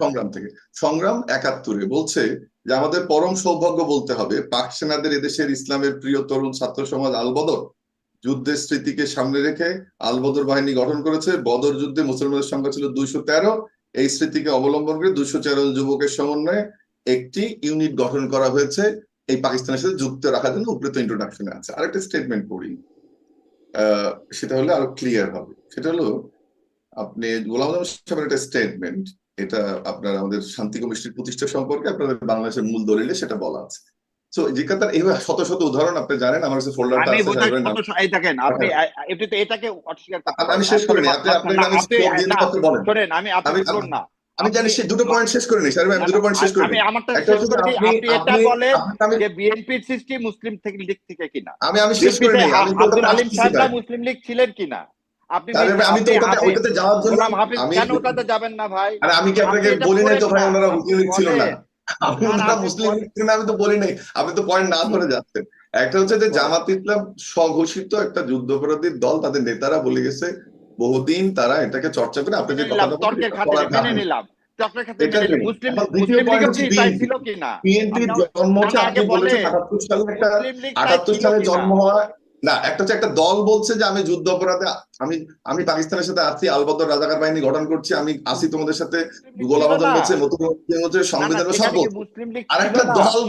সংগ্রাম থেকে, সংগ্রাম 71 বলছে যে আমাদের পরম সৌভাগ্য বলতে হবে পাক সেনাদের এদেশের ইসলামের প্রিয় তরুণ ছাত্র সমাজ আলবদর যুদ্ধের স্মৃতিকে সামনে রেখে আলবদর বাহিনী গঠন করেছে। বদর যুদ্ধে মুসলমানদের সংখ্যা ছিল 213। এই স্মৃতিকে অবলম্বন করে 213 যুবকের সমন্বয়ে একটি ইউনিট গঠন করা হয়েছে এই পাকিস্তানের সাথে যুক্ত রাখার জন্য। উপরে তো ইন্ট্রোডাকশনে আছে। আরেকটা স্টেটমেন্ট পড়ি, সেটা হলে আরো ক্লিয়ার হবে। সেটা হলো আপনি গোলাম আজম সাহেবের একটা স্টেটমেন্ট, এটা আপনার আমাদের শান্তি কমিশনের প্রতিষ্ঠা সম্পর্কে আপনাদের বাংলাদেশের মূল দলিলে সেটা বলা আছে। তো যে কথা এইভাবে শত শত উদাহরণ আপনি জানেন, আমার কাছে ফোল্ডারটা আমি আছে। বোধহয় এই দেখেন, আপনি আপনি তো এটাকে অস্বীকার করতে পারেন। আমি শেষ করিনি, আপনি আমি বলেন। শোনেন, আমি আপনি শুনুন না, আমি জানি সে দুটো পয়েন্ট শেষ করে নি স্যার, আমি দুটো পয়েন্ট শেষ করে আমি নি। আমারটা একটা শেষ হচ্ছে করে দিই। আপনি এটা আপনি বলেন আমি যে বিএনপির সৃষ্টি মুসলিম থেকে লীগ থেকে কিনা, আমি শেষ করে বিএনপিতে নি, আমি তো আব্দুল আলিম আসতেছি সাহেবরা ভাই। মুসলিম লীগ ছিলেন কিনা? আপনি আমি তো আপনি ওটাতে যাওয়ার জন্য গোলাম হাফিজ আমি কেন ওটাতে যাবেন না ভাই? আরে আমি কি আপনি আপনাকে এটা বলি নাই পড়েন তো ভাই না, ওনারা আপনি মুসলিম লীগ ছিল না? বলেন। আমি না, ওনারা আপনি মুসলিম লীগ ছিল না আমি তো বলি নাই, আপনি তো পয়েন্ট না ধরে যাচ্ছেন। একটা হচ্ছে যে জামাত ইসলাম স্বঘোষিত একটা যুদ্ধাপরাধীর দল, তাদের নেতারা বলে গেছে বহুদিন তারা এটাকে চর্চা করে। আপনি যে কথাটা বলছেন তর্কের এটা খাতিরে করা মেনে যাবে, নিলাম, তর্কের খাতিরে এটা মেনে নিলাম। নেই। মুসলিম এখন দ্বিতীয় মুসলিম পয়েন্ট লীগও হচ্ছে কি তাই ছিল কিনা? বিএনপির জন্ম না হচ্ছে, না, আপনি আগে বলেছেন বলেন 78 সালে, একটা মুসলিম লীগ তাই 78 ছিল সালে কিনা? জন্ম হওয়া না, একটা হচ্ছে একটা দল বলছে যে আমি যুদ্ধ অপরাধে আমি আমি পাকিস্তানের সাথে আছি, আলবদর রাজাকার বাহিনী গঠন করছি, আমি আছি তোমাদের সাথে, মুসলিম লীগ গোলাম ছিল আজম না? বলছে, মতিউর রহমান হচ্ছে, না না, সংবিধান সব সেখানে কি বলছে। মুসলিম লীগ আর ছিল একটা না? দল,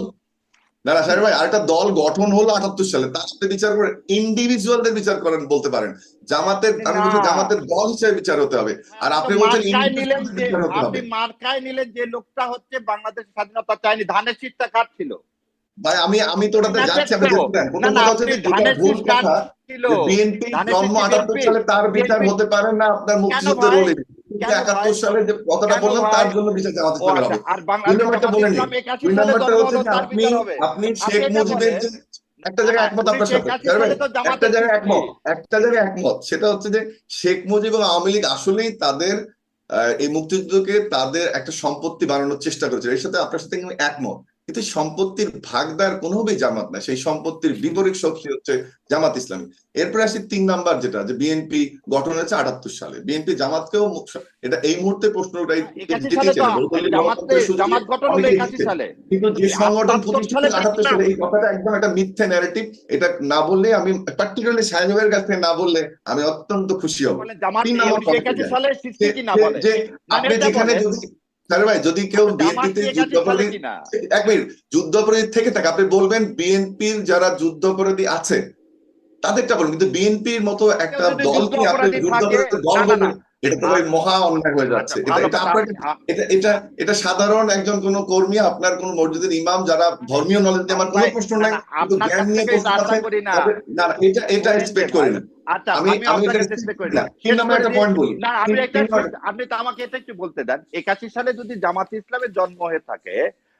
না না সাহেব ভাই, আরেকটা দল গঠন হলো 78 সালে, তার সাথে বিচার করেন, ইন্ডিভিজুয়ালদের বিচার করেন বলতে পারেন। জামাতের, আমি না, বলছি জামাতের দল হিসেবে বিচার হতে হবে, আর আপনি তো আপনি বলছেন মার্কায় নিলেন ইন্ডিভিজুয়ালদের যে, বিচার হতে আপনি হবে। মার্কায় নিলেন যে লোকটা হচ্ছে বাংলাদেশ স্বাধীনতা চায়নি। ধানের শীষটা কার ছিল? ভাই আমি তো ওটাতে যাচ্ছি, আপনি যেতে দেন। না প্রথম না, কথা হচ্ছে আপনি যে যেটা ধানের ভুল শীষ কার কথা ছিল? যে বিএনপি ধানের শীষ জন্ম কি 78 বিএনপি? সালে, তার বিচার বিএনপি হতে পারে না আপনার কেন মুক্তিযুদ্ধের ভাই? রোলে। কিন্তু কেন ভাই? 71 সালে যে কথাটা কেন বললাম ভাই? তার জন্য বিচার জামাত ও ইসলামের আচ্ছা, হবে। আর দুই বাংলাদেশ নম্বরটা জামাত বলে নিই, ইসলাম 81 দুই সালে নম্বরটা জন্ম হচ্ছে হলো, যে তার আপনি বিচার হবে? আপনি আপনি শেখ এটা মুজিবের বলেন। যে একটা না জায়গায় না, একমত আপনার সাথে, 1981 সালে তো একটা জামাতের জায়গায় সৃষ্টি। একমত, একটা জায়গায় একমত, সেটা হচ্ছে যে শেখ মুজিব এবং আওয়ামী লীগ আসলেই তাদের এই মুক্তিযুদ্ধকে তাদের একটা সম্পত্তি বানানোর চেষ্টা করেছে, এর সাথে আপনার সাথে কিন্তু একমত। কিন্তু সম্পত্তির ভাগদার কোনোভাবেই জামাত না, সেই সম্পত্তির বিপরীত শক্তি হচ্ছে জামাত ইসলামী। এরপরে আসি 3 নাম্বার, যেটা যে বিএনপি গঠন হয়েছে 78 সালে। বিএনপি জামাতকেও এটা এই মুহূর্তে প্রশ্ন উঠাই 81 যেতেই সালে তো চাই না, বহুদলীয় গণতন্ত্রের সুযোগে জামাত গঠন হলো অনেকেই 81 দিচ্ছে। সালে। কিন্তু যে সংগঠন 78 প্রতিষ্ঠিত সালে 78 সালে, এই কথাটা একদম একটা মিথ্যে ন্যারেটিভ। এটা না বললে, আমি পার্টিকুলারলি সাহেবের কাছ থেকে না বললে আমি অত্যন্ত খুশি হব। বলেন জামাত 3 নম্বর পয়েন্টে 1981 যাই, সালে সৃষ্টি কিনা বলেন। যে না আপনি এটা যেখানে বলেন, যদি স্যার ভাই যদি কেউ জামাত বিএনপিতে কি 81 সালে যুদ্ধাপরাধী, কিনা? এক মিনিট, যুদ্ধাপরাধী থেকে থাকে, আপনি বলবেন বিএনপির যারা যুদ্ধাপরাধী আছে তাদেরটা বলুন, কিন্তু বিএনপির মতো কেউ একটা যদি যুদ্ধ দলকে আপনি অপরাধী থাকে, যুদ্ধাপরাধী দল না না না, বলবেন, এটা তো ভাই মহা অন্যায় হয়ে আচ্ছা যাচ্ছে। এটা ভালো এটা কথা। আপনার এটা সাধারণ একজন কোন কর্মী, আপনার কোন মসজিদের ইমাম, যারা ধর্মীয় নলেজ নিয়ে আমার কোনো ভাই প্রশ্ন না নাই, না, কিন্তু আপনার জ্ঞান কাছ নিয়ে থেকে প্রশ্ন এটা আশা আছে, করি না। তবে না না, এটা বলেন যে এক্সপেক্ট করি ভাই, না। আচ্ছা আমি আমি আমি আপনার এটা কাছে expect চেষ্টা করি করি না, না। 3 শেষ নম্বর করে একটা দিই। পয়েন্ট বলি, না আমি একটা তিন নম্বর, আপনি তো আমাকে এটা একটু বলতে দেন। 81 সালে যদি জামাত ইসলামের জন্ম হয়ে থাকে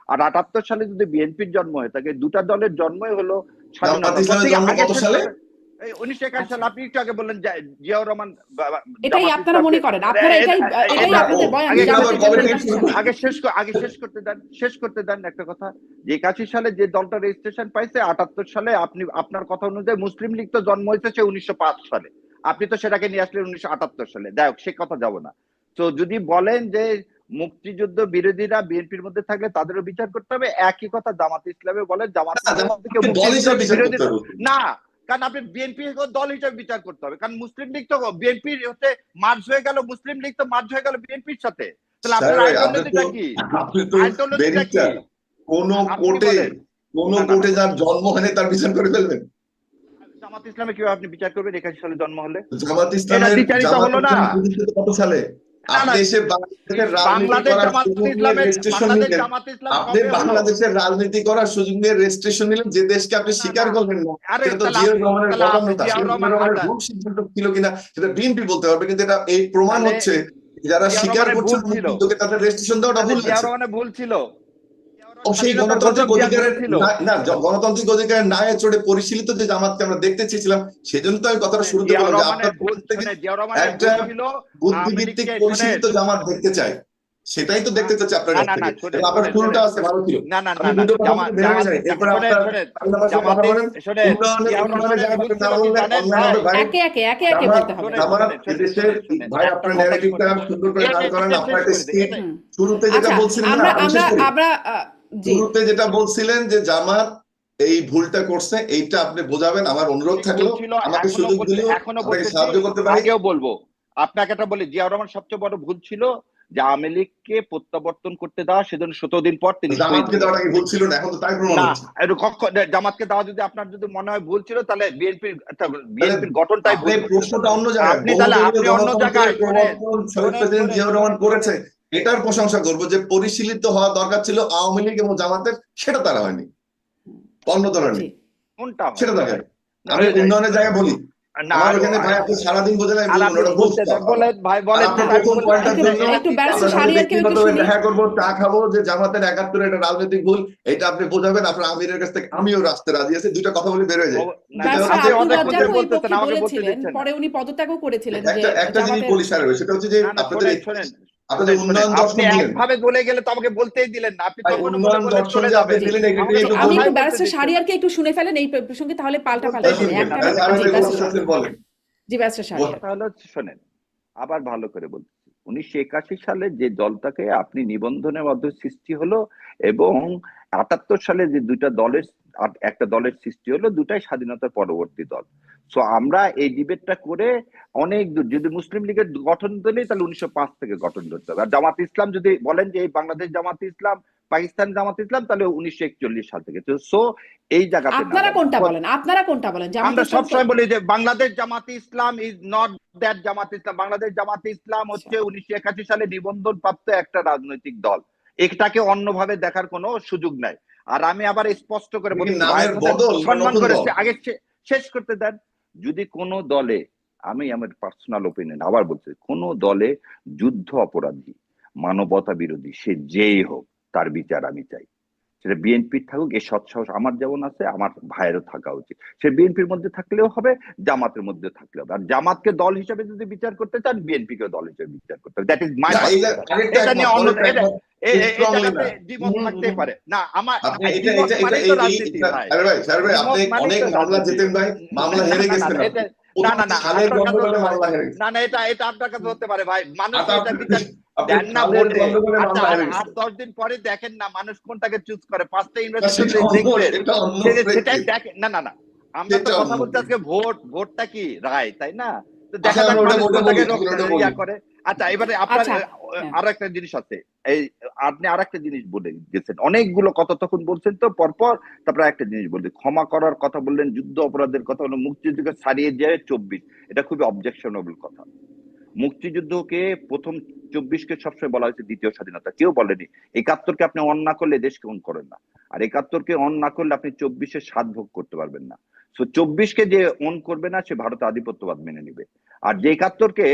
আর 78 সালে যদি বিএনপির জন্ম হয়ে থাকে, দুটা দলের জন্মই হলো জামাত স্বাধীনতার পর ইসলামের থেকে। জন্ম আগে কত শেষ সালে? করবেন। এই 1981 সালে আপনি একটু আগে বললেন জিয়াউর রহমান এটাই জামাত আপনারা ইসলামকে। মনে করেন, আপনারা এটাই এটাই আমরা আপনাদের বয়ান যে আগে এটা আবার জামাতের কবে জন্ম থেকে 81 শুরু সালে। করছি? আগে শেষ করতে দেন একটা কথা। যে 81 সালে যে দলটা রেজিস্ট্রেশন পাইছে, 78 সালে আপনি আপনার কথা অনুযায়ী মুসলিম লীগ তো জন্ম হয়েছে 1905 সালে। আপনি তো সেটাকে নিয়ে আসলেন 1978 সালে। যাই হোক, সে কথা যাব না। তো যদি বলেন যে মুক্তিযুদ্ধ বিরোধীরা বিএনপির মধ্যে থাকলে তাদেরও বিচার করতে হবে, একই কথা জামাত ইসলামে বলেন জামাত না, ইসলামের মধ্যে কেউ আপনি দল মুক্তিযুদ্ধ হিসেবে বিচার করতে বিরোধীরা হবে। না। কারণ আপনি বিএনপি দল হিসেবে বিচার করতে হবে, কারণ মুসলিম লীগ তো বিএনপির হচ্ছে মার্জ হয়ে গেল, মুসলিম লীগ তো মার্জ হয়ে গেল বিএনপির সাথে। তাহলে স্যার আপনার ভাই, আইডিওলজিটা কি? আপনি তো আইডিওলজিটা কি? ব্যারিস্টার, কোন আপনি বলেন। না না কোর্টে না, যার জন্ম হয়নি তার বিচার করে ফেলবেন? জামাত ইসলামে কিভাবে আপনি বিচার করবেন 81 সালে জন্ম হলে? জামাত এটা ইসলামের দ্বিচারিতা হলো না। প্রতিষ্ঠিত কত সালে? না না আপনি এসে বাংলাদেশের রাজনীতি বাংলাদেশ করার জামাত সুযোগ নিয়ে ইসলামের রেজিস্ট্রেশন বাংলাদেশ নিলেন, জামাত ইসলাম আপনি কবে হলো? বাংলাদেশের রাজনীতি করার সুযোগ নিয়ে রেজিস্ট্রেশন নিলেন, যে দেশকে আপনি না স্বীকার না করবেন না, আরে সেটা তো তাহলে জিয়াউর রহমানের তাহলে বলার আপনি কথা। জিয়াউর জিয়াউর রহমান রহমানের আচ্ছা ভুল সিদ্ধান্ত ছিল কিনা সেটা বিএনপি বলতে পারবে, কিন্তু এটা এই প্রমাণ তাহলে হচ্ছে যারা জিয়াউর স্বীকার রহমানের করছে ভুল ছিল, মুক্তিযুদ্ধকে তাদের রেজিস্ট্রেশন দেওয়াটা তাহলে ভুল জিয়াউর হয়েছে। রহমানের ভুল ছিল, জিয়াউর রহমান সেই স্বাধীনতার গণতান্ত্রিক প্রথম ভুল অধিকারের ছিল। গণতান্ত্রিক অধিকারের ন্যায় চড়ে পরিশীলিত যে জামাতকে আমরা দেখতে চেয়েছিলাম, সেজন্য তো আমি কথাটা শুরুতে জিয়াউর বললাম যে রহমানের আপনার ভুল পক্ষ থেকে জিয়াউর রহমানের একটা ভুল ছিল আওয়ামী বুদ্ধিভিত্তিক লীগকে পরিশীলিত জামাত দেখতে চাই, সেটাই তো দেখতে চাচ্ছি আপনার না কাছ না না থেকে। শোনেন এবং আপনার শোনেন শুরুটা শোনেন আজকে ভালো ছিল। না না আমি না না দুটো কথা বলে বের হয়ে যাই, এরপরে আপনার শোনেন পাশাপাশি কথা জামাতে বলেন। শোনেন উন্নয়নের জিয়াউর উন্নয়নের রহমানের জায়গাটা ভুল না ছিল কি বললে জানেন অন্যায় হবে ভাই? ভাই। একে একে একে একে জামাত বলতে হবে। শোনেন জামাত শোনেন শোনেন এদেশের শোনেন শোনেন ভাই, একটা আপনার কথা ন্যারেটিভটা শোনেন সুন্দর করে দাঁড় করেন। এটা আপনার শেষ একটা করে দিই স্কিম এটা হুম। শুরুতে যেটা আচ্ছা, বলছিলেন না, আমরা আমি আমরা শেষ করি। আমরা জি শুরুতে যেটা বলছিলেন যে জামাত এই ভুলটা করছে, এইটা আপনি বোঝাবেন। আমার অনুরোধ ভুল থাকলো, ছিল আমাকে এখনো সুযোগ দিলেও এখনো আপনাকে বলতেছি সাহায্য করতে পারি। আগেও বলবো আপনাকে একটা বলি জিয়াউর রহমান সবচেয়ে বড় ভুল ছিল যে আওয়ামী লীগকে প্রত্যাবর্তন করতে দেওয়া, সেজন্য 17 দিন পর তিনি শহীদ জামাতকে হয়ে দেওয়াটা কি গেছেন। ভুল ছিল না? এখন তো তাই প্রমাণ না হচ্ছে। জামাতকে দেওয়া যদি আপনার যদি মনে হয় ভুল ছিল তাহলে বিএনপির তাহলে গঠনটাই আপনি ভুল হচ্ছে। প্রশ্নটা অন্য জায়গায়। আপনি তাহলে বহুদলীয় আপনি অন্য গণতন্ত্রের জায়গায় শোনেন প্রবর্তন শহীদ শোনেন প্রেসিডেন্ট শোনেন জিয়াউর রহমান শোনেন করেছে, শোনেন এটার প্রশংসা করবো। যে পরিশীলিত হওয়া দরকার ছিল আওয়ামী লীগ এবং জামাতের, সেটা তারা হয়নি, অন্য দল হয়নি, জি কোনটা সেটা হয়নি তারা ভাই? হয়নি। আমি উন্নয়নের জায়গায় বলি, না আমার আর ওখানে ভাই আপনি সারাদিন বোঝেন, আমি বলবো না, সারাদিন ওটা ভুল বলতে stop আমার। বলেন ভাই আর বলেন আপনি যেটা আমি প্রথম বলি পয়েন্টটার একটু জন্য একটু আপনার ব্যারিস্টার সাথে শাহরিয়ারকেও একটু ব্যক্তিগতভাবে শুনি। দেখা করবো, চা খাবো, যে জামাতের 71 এটা রাজনৈতিক ভুল, এটা আপনি বোঝাবেন। আপনার আমিরের কাছ থেকে আমিও রাস্তে রাজি আছি, দুইটা কথা বলে বের হয়ে যায়। না সেটা ব্যারিস্টার হচ্ছে যে আপনি আব্দুর অনেক রাজ্জাকও কথাই এই বলতেছেন পক্ষে আমাকে বলতে বলেছিলেন, দিচ্ছেন না। পরে উনি পদত্যাগও করেছিলেন যে একটা জিনিস জামাতের। বলি স্যার, সেটা হচ্ছে যে না না আপনাদের শোনেন শোনেন আপনাদের শোনেন শোনেন উন্নয়ন আপনি দর্শন দিলেন একভাবে বলে গেলে তো আমাকে বলতেই দিলেন না, আপনি ভাই, তখন বলে উন্নয়ন বলে দর্শন চলে যে আপনি যাবেন, জি দিলেন এটাকে আমাকে জি তো একটু আমি বলুন। একটু কথাই বলতে ব্যারিস্টার দিচ্ছেন না। শাহরিয়ারকে একটু শুনে ফেলেন এই প্রসঙ্গে, তাহলে পাল্টা বলতে পাল্টা এই হবে শুনবেন, একটা আরো জি একটা কথা ব্যারিস্টার শুনছেন, শাহরিয়ার। বলেন। জি ব্যারিস্টার শাহরিয়ার। কথা হলো শোনেন আবার ভালো করে বলছি 1981 সালে যে দলটাকে আপনি নিবন্ধনের মাধ্যমে সৃষ্টি হলো এবং 78 সালে যে দুইটা দলের একটা দলের সৃষ্টি হলো, দুটাই স্বাধীনতার পরবর্তী দল। সো আমরা এই ডিবেটটা করে অনেক দূর, যদি মুসলিম লীগের গঠন দিলেই তাহলে 1905 থেকে গঠন করতে হবে। আর জামাত ইসলাম যদি বলেন যে এই বাংলাদেশ জামাত ইসলাম পাকিস্তান জামাত ইসলাম, তাহলে 1941 সাল থেকে। সো এই জায়গাতে না আপনারা যাই। কোনটা বলেন? আপনারা কোনটা বলেন? জামাত আমরা ইসলাম সবসময় বলি যে বাংলাদেশ জামাত ইসলাম ইজ নট দ্যাট জামাত ইসলাম। বাংলাদেশ জামাত ইসলাম হচ্ছে 1981 সালে নিবন্ধন প্রাপ্ত একটা রাজনৈতিক দল, এটাকে অন্যভাবে দেখার কোনো সুযোগ নাই। আর আমি আবার স্পষ্ট করে কি বলছি নামের ভাইয়ের সাথে বদল না সম্মান নতুন করে দল? আগে শেষ করতে দেন। যদি কোনো দলে, আমি আমার পার্সোনাল ওপিনিয়ন আবার বলছি, কোনো দলে যুদ্ধ অপরাধী মানবতা বিরোধী সে যেই হোক তার বিচার আমি চাই। সেটা বিএনপির থাকুক, এই সৎসাহস আমার যেমন আছে আমার ভাইয়েরও থাকা উচিত। সে বিএনপির মধ্যে থাকলেও হবে, জামাতের মধ্যে থাকলেও হবে। আর জামাতকে দল হিসেবে যদি বিচার করতে চান, বিএনপিকে দল হিসেবে বিচার করতে হবে। দ্যাট ইজ মাই এটা নিয়ে অন্য এই জায়গাতে দ্বিমত থাকতেই পারে না। আমার আপনি এটা দ্বিমত এটা এটা মানেই তো রাজনীতি ভাই, আরে ভাই স্যার ভাই, আপনি দ্বিমত মানেই অনেক তো মামলা রাজনীতি। জেতেন ভাই, মামলা হেরে না না গেছেন না আপনি। এটা না প্রথম না না সালের আপনার কাছে গন্ডগোলে হতে পারে। মামলা হেরে গেছেন। না না এটা আপনার কাছে হতে পারে ভাই, মানুষ আচ্ছা, এটা বিচার আপনি দেন না সালের ভোটে। গন্ডগোলে আচ্ছা মামলা আর হেরে গেছেন। 8-10 দিন পরে দেখেন না মানুষ কোনটাকে চুজ করে, 5টা না, ইউনিভার্সিটি সেটা অন্য দেখবেন সেটাই প্রেক্ষিত, দেখে। না না না আমরা তো সেটা কথা অন্য বলছি আজকে প্রেক্ষিত। ভোটটা কি রায়, তাই না? তো আচ্ছা, দেখা যাক আমরা ওটা মানুষ ওটা কোনটাকে বলি, আমরা ওটা বলি। করে। আচ্ছা এবারে আপনার আচ্ছা হ্যাঁ আরো একটা জিনিস আছে, এই আপনি আর একটা জিনিস বলে গেছেন, অনেকগুলো কথা তখন বলছেন তো পরপর। তারপরে একটা জিনিস বললেন, ক্ষমা করার কথা বললেন, যুদ্ধ অপরাধের কথা বললেন, মুক্তিযুদ্ধকে ছাড়িয়ে যায় 24। এটা খুবই অবজেকশনেবল কথা। মুক্তিযুদ্ধকে প্রথম 24কে সবসময় বলা হয়েছে দ্বিতীয় স্বাধীনতা, কেউ বলেনি 71কে আপনি অন না করলে দেশকে অন করেন না, আর 71কে অন না করলে আপনি 24-এর স্বাদ ভোগ করতে পারবেন না। সো 24কে যে অন করবে না সে ভারতে আধিপত্যবাদ মেনে নিবে, আর যে 71কে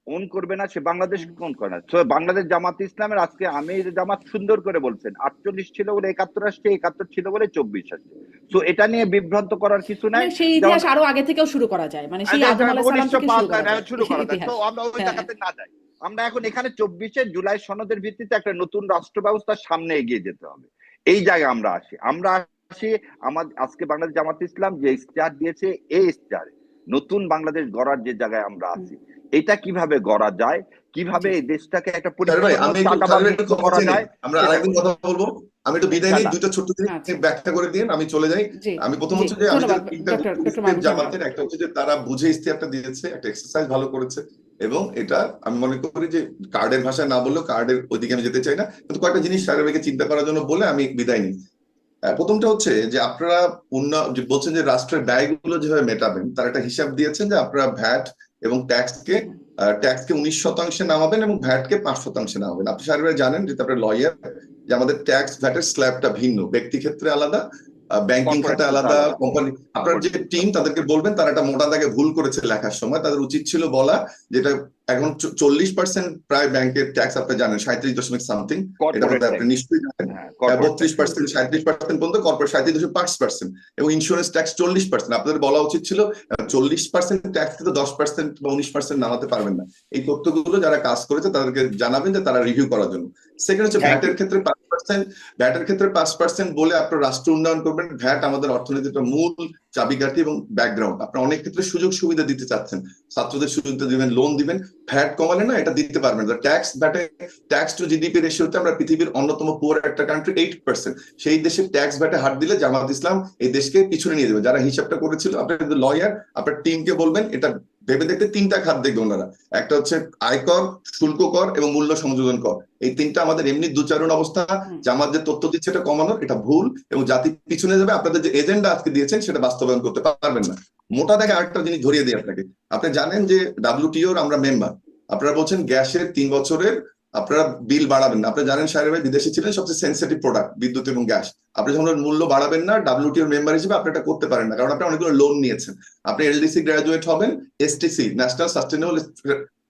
অন করবে না সে বাংলাদেশকে অন করে না। তো বাংলাদেশ জামাত ইসলামের আজকে আমির জামাত সুন্দর করে বলছেন 48 ছিল বলে 71 আসছে, 71 ছিল বলে 24 আসছে। তো এটা নিয়ে বিভ্রান্ত করার কিছু নাই। মানে সেই যেমন ইতিহাস আরো আগে থেকেও শুরু করা যায়, মানে সেই আদম আলাইহিস সালাম থেকে শুরু করা যায় শুরু করা যায়। ইতিহাস। তো আমরা ওই হ্যাঁ জায়গাতে না যাই, আমরা এখন এখানে 24শে জুলাই সনদের ভিত্তিতে একটা নতুন রাষ্ট্র ব্যবস্থার সামনে এগিয়ে যেতে হবে, এই জায়গায় আমরা আসি। আমাদের আজকে বাংলাদেশ জামাত ইসলাম যে ইশতেহার দিয়েছে, এই ইশতেহারে নতুন বাংলাদেশ গড়ার যে জায়গায় আমরা আছি, এটা কিভাবে গড়া যায়, কিভাবে জি এই দেশটাকে একটা স্যার ভাই, আমি একটু চাঁদাবাদ একটু মুক্ত ক্ষমা করা চেয়ে নিই, যায় আমরা সেটা আরেকদিন করি কথা বলবো। আমি একটু বিদায় নিই, ইনশাল্লাহ। দুটো ছোট্ট জিনিস আচ্ছা ব্যাখ্যা করে দিন, আমি চলে যাই। জি আমি প্রথম জি হচ্ছে যে আমি ধন্যবাদ তিনটা ডক্টর স্টেপ মাহমুদ জামিল। জামাতের, একটা হচ্ছে যে তারা বুঝে ইস্তেহারটা দিয়েছে, একটা এক্সারসাইজ ভালো করেছে, এবং এটা আমি মনে করি যে কার্ডের ভাষায় না বললেও, কার্ডের ওইদিকে আমি যেতে চাই না, কিন্তু কয়েকটা জিনিস স্যারের চিন্তা করার জন্য বলে আমি বিদায় নিই। প্রথমটা হচ্ছে যে আপনারা বলছেন যে রাষ্ট্রের ব্যয়গুলো যেভাবে মেটাবেন, তার একটা হিসাব দিয়েছেন যে আপনারা ভ্যাট এবং ট্যাক্সকে ট্যাক্সকে 19% নামাবেন এবং ভ্যাটকে 5% নামাবেন। আপনি সাহেব জানেন যে আপনার লয়ার, যে আমাদের ট্যাক্স ভ্যাটের স্ল্যাবটা ভিন্ন, ব্যক্তি ক্ষেত্রে আলাদা, ব্যাংকিং খাতে আলাদা, কোম্পানি। আপনার যে টিম তাদেরকে বলবেন তারা একটা মোটা দাগে ভুল করেছে লেখার সময়, তাদের উচিত ছিল বলা যেটা এখন 40% প্রায় ব্যাংকের ট্যাক্স আপনি জানেন, 37 সামথিং, এটা মধ্যে আপনি নিশ্চয়ই জানেন। 32%, 37% পর্যন্ত কর্পোরেট, 37.5%, এবং ইন্স্যুরেন্স ট্যাক্স 40%। আপনাদের বলা উচিত ছিল 40% ট্যাক্স থেকে 10% বা 19% নামাতে পারবেন না। এই তথ্যগুলো যারা কাজ করেছে তাদেরকে জানাবেন যে তারা রিভিউ করার জন্য। সেকেন্ড হচ্ছে ভ্যাটের ক্ষেত্রে 5%, ভ্যাটের ক্ষেত্রে 5% বলে আপনার রাষ্ট্র উন্নয়ন করবেন। ভ্যাট আমাদের অর্থনীতির মূল চাবিকাঠি এবং ব্যাকগ্রাউন্ড। আপনার অনেক ক্ষেত্রে সুযোগ সুবিধা দিতে চাচ্ছেন, ছাত্রদের সুযোগ দিবেন, লোন দিবেন, ভ্যাট কমালে না এটা দিতে পারবেন। ট্যাক্স ভ্যাটে, ট্যাক্স টু জিডিপি রেশিওতে আমরা পৃথিবীর অন্যতম পুয়ার একটা কান্ট্রি, 8%। সেই দেশে ট্যাক্স ভ্যাটে হাত দিলে জামাত ইসলাম এই দেশকে পিছনে নিয়ে যাবে। যারা হিসাবটা করেছিল, আপনার লয়ার, আপনার টিমকে বলবেন এটা ভেবে দেখতে 3টা খাত দেখবে ওনারা। একটা হচ্ছে আয়কর, শুল্ক কর এবং মূল্য সংযোজন কর। এই 3টা আমাদের এমনি দুচারণ অবস্থা, জামাত যে তথ্য দিচ্ছে এটা কমানোর, এটা ভুল এবং জাতি পিছনে যাবে। আপনাদের যে এজেন্ডা আজকে দিয়েছেন সেটা বাস্তবায়ন করতে পারবেন না। মোটা দাগে আরেকটা জিনিস ধরিয়ে দিই আপনাকে, আপনি জানেন যে WTO আমরা মেম্বার। আপনারা বলছেন গ্যাসের 3 বছরের আপনারা বিল বাড়াবেন না। আপনি জানেন সাহেব ভাই বিদেশে ছিলেন, সবচেয়ে সেন্সিটিভ প্রোডাক্ট বিদ্যুৎ এবং গ্যাস। আপনি যখন মূল্য বাড়াবেন না, WTO মেম্বার হিসেবে আপনি এটা করতে পারেন না, কারণ আপনি অনেকগুলো লোন নিয়েছেন। আপনি LDC গ্রাজুয়েট হবেন, STC national sustainable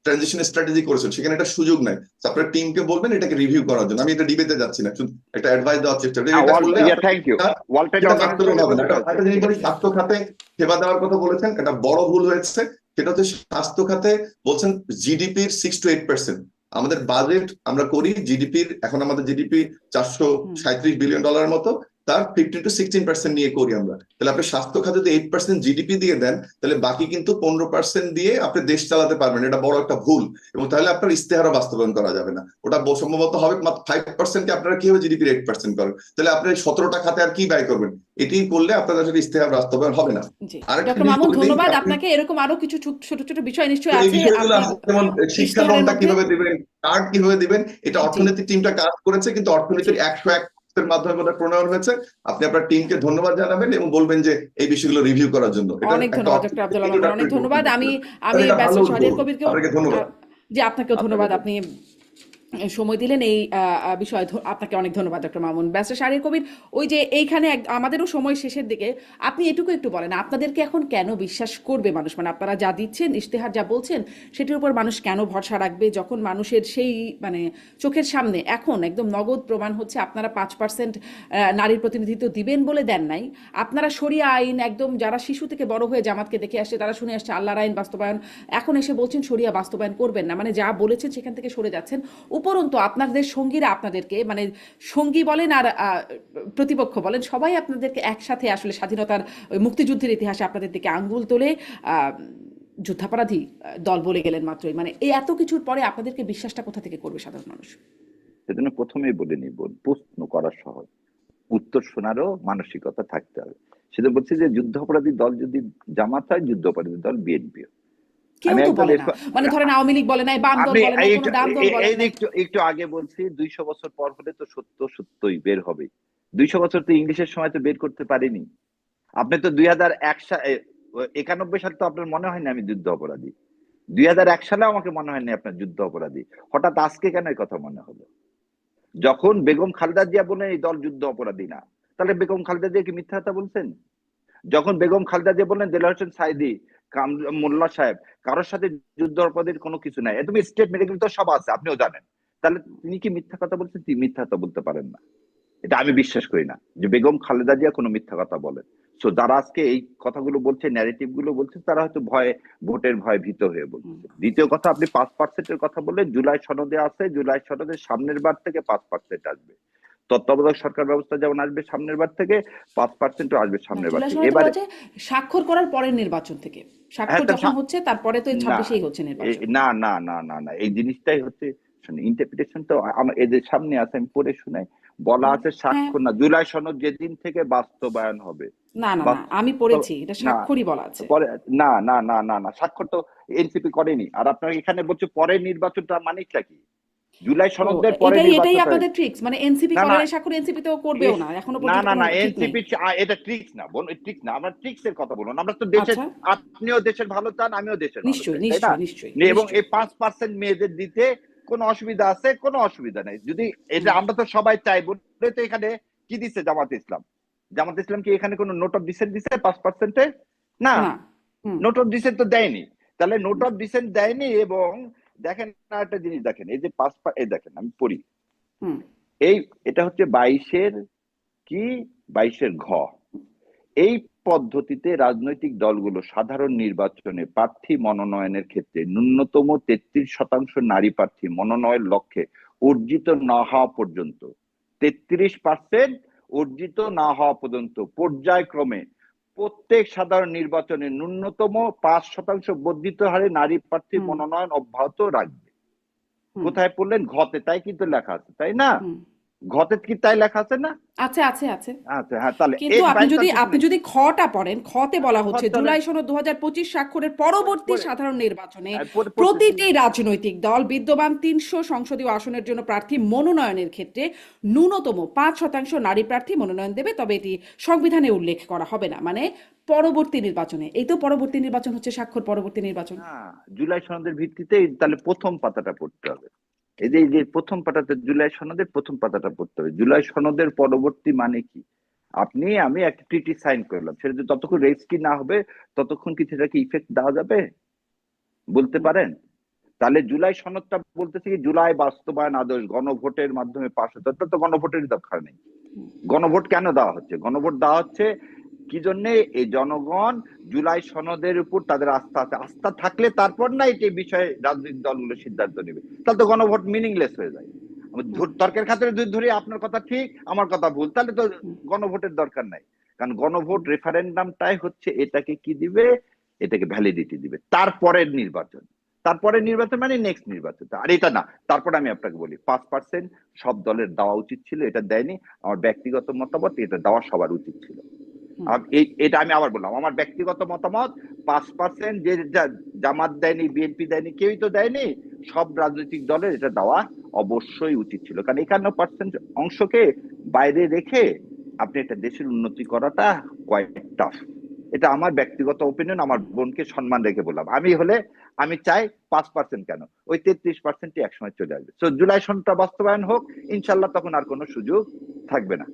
transition strategy করেছেন, সেখানে এটা সুযোগ নাই। আপনার টিমকে বলবেন এটাকে রিভিউ করার জন্য। আমি এটা ডিবেটে যাচ্ছি না, একটা অ্যাডভাইস দেওয়ার চেষ্টা করি। এটা করলে হবে না। একটা জিনিস বলি, স্বাস্থ্য খাতে সেবা দেওয়ার কথা বলেছেন, এটা বড় ভুল হয়েছে। সেটা হচ্ছে স্বাস্থ্য খাতে বলছেন জিডিপির 6 to 8%। আমাদের বাজেট আমরা করি জিডিপির, এখন আমাদের জিডিপি $437 বিলিয়ন মতো, তার 15 to 16% নিয়ে করি আমরা। তাহলে আপনি স্বাস্থ্য খাতে যদি 8% জিডিপি দিয়ে দেন, তাহলে বাকি কিন্তু 15% দিয়ে আপনি দেশ চালাতে পারবেন। এটা বড় একটা ভুল, এবং তাহলে আপনার ইস্তেহারও বাস্তবায়ন করা যাবে না। ওটা সম্ভবত হবে মাত্র 5%, আপনারা কিভাবে জিডিপির 8% করেন, তাহলে আপনি 17টা খাতে আর কি ব্যয় করবেন? এটি করলে আপনাদের সাথে ইস্তেহার বাস্তবায়ন হবে না। ডক্টর মামুন, ধন্যবাদ আপনাকে। এরকম আরো কিছু ছোট ছোট বিষয় নিশ্চয়ই আছে, যেমন শিক্ষা লোনটা কিভাবে দিবেন, কার্ড কিভাবে দিবেন, এটা অর্থনীতি টিমটা কাজ করেছে, কিন্তু অর্থনীতির 101 মাধ্যমে প্রণয়ন হয়েছে। আপনি আপনার টিমকে ধন্যবাদ জানাবেন এবং বলবেন যে এই বিষয়গুলো রিভিউ করার জন্য। অনেক ধন্যবাদ ডক্টর আব্দুল আলম, অনেক ধন্যবাদ। আমি ব্যারিস্টার শাহরিয়ার কবিরকে, জি আপনাকেও ধন্যবাদ, আপনি সময় দিলেন এই বিষয়ে। আপনাকে অনেক ধন্যবাদ ডক্টর মামুন। ব্যারিস্টার শাহরিয়ার কবির, ওই যে এইখানে আমাদেরও সময় শেষের দিকে, আপনি এটুকু একটু বলেন, আপনাদেরকে এখন কেন বিশ্বাস করবে মানুষ? মানে আপনারা যা দিচ্ছেন, ইশতেহার যা বলছেন, সেটির উপর মানুষ কেন ভরসা রাখবে, যখন মানুষের সেই মানে চোখের সামনে এখন একদম নগদ প্রমাণ হচ্ছে আপনারা 5% নারীর প্রতিনিধিত্ব দিবেন বলে দেন নাই। আপনারা শরিয়া আইন একদম, যারা শিশু থেকে বড় হয়ে জামাতকে দেখে আসছে, তারা শুনে আসছে আল্লাহর আইন বাস্তবায়ন, এখন এসে বলছেন শরিয়া বাস্তবায়ন করবেন না। মানে যা বলেছেন সেখান থেকে সরে যাচ্ছেন। উপরন্তু আপনাদের সঙ্গীরা আপনাদেরকে, মানে সঙ্গী বলেন আর প্রতিপক্ষ বলেন, সবাই আপনাদেরকে একসাথে আসলে স্বাধীনতার মুক্তিযুদ্ধের ইতিহাসে আপনাদের দিকে আঙ্গুল তোলে যুদ্ধাপরাধী দল বলে গেলেন মাত্রই। মানে এই এত কিছুর পরে আপনাদেরকে বিশ্বাসটা কোথা থেকে করবে সাধারণ মানুষ? সেজন্য প্রথমেই বলে নিব, প্রশ্ন করা সহজ, উত্তর শোনারও মানসিকতা থাকতে হবে। সেটা বলছি যে যুদ্ধাপরাধী দল যদি জামাত হয়, যুদ্ধাপরাধী দল বিএনপি। কেউ তো বলে না, মানে ধরেন আওয়ামী লীগ বলে নাই, বাম দল বলে নাই, কোনো ডান দল বলে নাই। একটু আগে বলছি 200 বছর পর হলে তো সত্য সত্যই বের হবে। 200 বছর তো ইংলিশের সময় তো বের করতে পারেনি। আপনি তো 91 সাল তো আপনার মনে হয় না আমি যুদ্ধ অপরাধী? 2001 সালে আমাকে মনে হয়নি আপনার যুদ্ধ অপরাধী। হঠাৎ আজকে কেন এই কথা মনে হলো? যখন বেগম খালেদা জিয়া বলেন এই দল যুদ্ধ অপরাধী না, তাহলে বেগম খালেদা জিয়া কি মিথ্যা কথা বলছেন? যখন বেগম খালেদা জিয়া বললেন দেলোয়ার হোসেন সাইদি, মোল্লা সাহেব, কারোর সাথে যুদ্ধ অপরাধীর কোনো কিছু নাই, তুমি স্টেট মেডিকেল তো সব আছে, আপনিও জানেন, তাহলে তিনি কি মিথ্যা কথা বলছেন? তিনি মিথ্যা কথা বলতে পারেন না। এটা আমি বিশ্বাস করি না যে বেগম খালেদা জিয়া কোনো মিথ্যা কথা বলেন। সো যারা আজকে এই কথাগুলো বলছে, ন্যারেটিভ গুলো বলছে, তারা হয়তো ভোটের ভয় ভীত হয়ে বলছে। দ্বিতীয় কথা, আপনি 5%-এর কথা বললেন, জুলাই সনদে আছে, জুলাই সনদের সামনের বার থেকে 5% আসবে। তত্ত্বাবধায়ক সরকার ব্যবস্থা যেমন আসবে সামনের বার থেকে, 5% আসবে সামনের বার থেকে। এবারে স্বাক্ষর করার পরের নির্বাচন থেকে, স্বাক্ষর যখন হচ্ছে তারপরে তো 26-এই হচ্ছে নির্বাচন। না না না না না, এই জিনিসটাই হচ্ছে ইন্টারপ্রিটেশন। তো আমার এদের সামনে আছে, আমি পড়ে শুনাই। বলা আছে স্বাক্ষর না, জুলাই সনদ যেদিন থেকে বাস্তবায়ন হবে। না না না, আমি পড়েছি এটা স্বাক্ষরই বলা আছে। না না না না না, স্বাক্ষর তো এনসিপি করেনি। আর আপনার এখানে বলছে পরের নির্বাচনটা, মানেটা কি? জুলাই ও সনদের পরে এটাই নির্বাচন হয়। আপনাদের ট্রিক্স, মানে এনসিপি না না করার স্বাক্ষর এনসিপি তো করবেও না, এখনো না পর্যন্ত না কোনো না ঠিক নেই। এনসিপি এটা ট্রিক্স না বোন, ট্রিক্স না, আমরা ট্রিক্স এর কথা বলবো না। আমরা তো দেশের, আচ্ছা, আপনিও দেশের ভালো চান, আমিও দেশের ভালো নিশ্চয়ই চাই, তাই না? নিশ্চয়ই নিশ্চয়ই এবং নিশ্চয়ই। এই 5% মেয়েদের দিতে কোনো অসুবিধা আছে? কোনো অসুবিধা নাই। যদি এটা হুম, আমরা তো সবাই চাই বলে তো এখানে কি দিচ্ছে জামাত ইসলাম? জামাত ইসলাম কি এখানে কোনো নোট অফ ডিসেন্ট দিছে 5%-এ? না, না, হুম নোট অফ ডিসেন্ট তো দেয়নি। তাহলে নোট অফ ডিসেন্ট দেয়নি। এবং দেখেন না একটা জিনিস, দেখেন এই যে এই দেখেন আমি পড়ি, হুম এই এটা হচ্ছে 22-এর কি, 22-এর ঘ। এই পদ্ধতিতে রাজনৈতিক দলগুলো সাধারণ নির্বাচনে প্রার্থী মনোনয়নের ক্ষেত্রে ন্যূনতম 33% নারী প্রার্থী মনোনয়ন লক্ষ্যে অর্জিত না হওয়া পর্যন্ত, 33% অর্জিত না হওয়া পর্যন্ত পর্যায়ক্রমে প্রত্যেক সাধারণ নির্বাচনে ন্যূনতম 5% বর্ধিত হারে নারী প্রার্থী হুম মনোনয়ন অব্যাহত রাখবে। হুম কোথায় পড়লেন? ঘতে, তাই কিন্তু লেখা আছে, তাই না? হুম ঘতে কি তাই লেখা আছে না? আছে আছে আছে। আচ্ছা, হ্যাঁ, তাহলে কিন্তু এই আপনি 22% যদি খটা পড়েন, খতে বলা হচ্ছে চলেন জুলাই সনদ 2025 স্বাক্ষরের পরবর্তী সাধারণ নির্বাচনে পরে পড়তেছি। প্রতিটি রাজনৈতিক দল বিদ্যমান 300 সংসদীয় আসনের জন্য প্রার্থী মনোনয়নের ক্ষেত্রে ন্যূনতম 5% নারী প্রার্থী মনোনয়ন দেবে, তবে এটি সংবিধানে উল্লেখ করা হবে না। মানে পরবর্তী নির্বাচনে, এই তো পরবর্তী নির্বাচন হচ্ছে স্বাক্ষর পরবর্তী নির্বাচন। হ্যাঁ, জুলাই সনদের ভিত্তিতে তাহলে প্রথম পাতাটা পড়তে হবে। এই যে প্রথম পাতাতে জুলাই সনদের প্রথম পাতাটা পড়তে হবে। জুলাই সনদের পরবর্তী মানে কি? আপনি আমি একটা ট্রিটি সাইন করলাম, সেটা যদি ততক্ষণ রেজিস্ট্রি না হবে ততক্ষণ কি সেটাকে ইফেক্ট দেওয়া যাবে? বলতে হুম পারেন? তাহলে জুলাই সনদটা বলতেছে কি জুলাই বাস্তবায়ন আদেশ গণভোটের মাধ্যমে পাশ হতে, তো গণভোটের দরকার নেই। হুম গণভোট কেন দেওয়া হচ্ছে? গণভোট দেওয়া হচ্ছে কি জন্যে? এই জনগণ জুলাই সনদের উপর তাদের আস্থা আছে, আস্থা থাকলে তারপর না এটি বিষয়ে রাজনৈতিক দলগুলো সিদ্ধান্ত নেবে। তাহলে তো গণভোট মিনিংলেস হয়ে যায়। হুম তর্কের খাতিরে যদি ধরি আপনার কথা ঠিক আমার কথা ভুল, তাহলে তো হুম গণভোটের দরকার নাই। কারণ গণভোট রেফারেন্ডামটাই হচ্ছে এটাকে কি দিবে, এটাকে ভ্যালিডিটি দিবে। তারপরের নির্বাচন, তারপরের নির্বাচন মানে নেক্সট নির্বাচন। আর এটা না, তারপরে আমি আপনাকে বলি 5% সব দলের দেওয়া উচিত ছিল, এটা দেয়নি। আমার ব্যক্তিগত মতামত, এটা দেওয়া সবার উচিত ছিল। হুম এটা আমি আবার বললাম, আমার ব্যক্তিগত মতামত, 5% যে জামাত দেয়নি, বিএনপি দেয়নি, কেউই তো দেয়নি, সব রাজনৈতিক দলের এটা দেওয়া অবশ্যই উচিত ছিল। কারণ 51% অংশকে বাইরে রেখে আপনি একটা দেশের উন্নতি করাটা কোয়াইট টাফ। এটা আমার ব্যক্তিগত ওপিনিয়ন, আমার বোনকে সম্মান রেখে বললাম। আমি হলে আমি চাই 5% কেন, ওই 33% একসময় চলে আসবে। তো জুলাই সনদটা বাস্তবায়ন হোক, ইনশাল্লাহ তখন আর কোনো সুযোগ থাকবে না।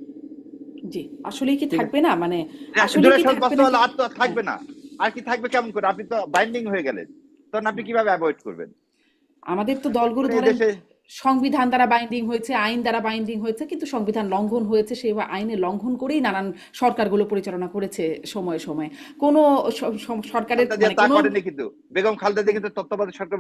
জি, আসলেই কি ঠিক আছে, থাকবে না? মানে আসলেই জুলাই কি সনদ থাকবে না বাস্তবায়ন যে আর তো হ্যাঁ, থাকবে না। আর কি থাকবে কেমন করে? আপনি তো বাইন্ডিং হয়ে গেলেন, তখন আপনি হুম। কিভাবে অ্যাভয়েড করবেন? আমাদের তো দলগুলো এই ধরেন দেশে সংবিধান দ্বারা বাইন্ডিং হয়েছে, আইন দ্বারা বাইন্ডিং হয়েছে, কিন্তু সংবিধান লঙ্ঘন হয়েছে, সেই আইনে লঙ্ঘন করেই নানান সরকারগুলো পরিচালনা করেছে সময়ে সময়ে। কোনো সরকারের খালেদা জিয়া মানে তা কোনো করেনি, কিন্তু বেগম খালেদা জিয়া কিন্তু তত্ত্বাবধায়ক সরকার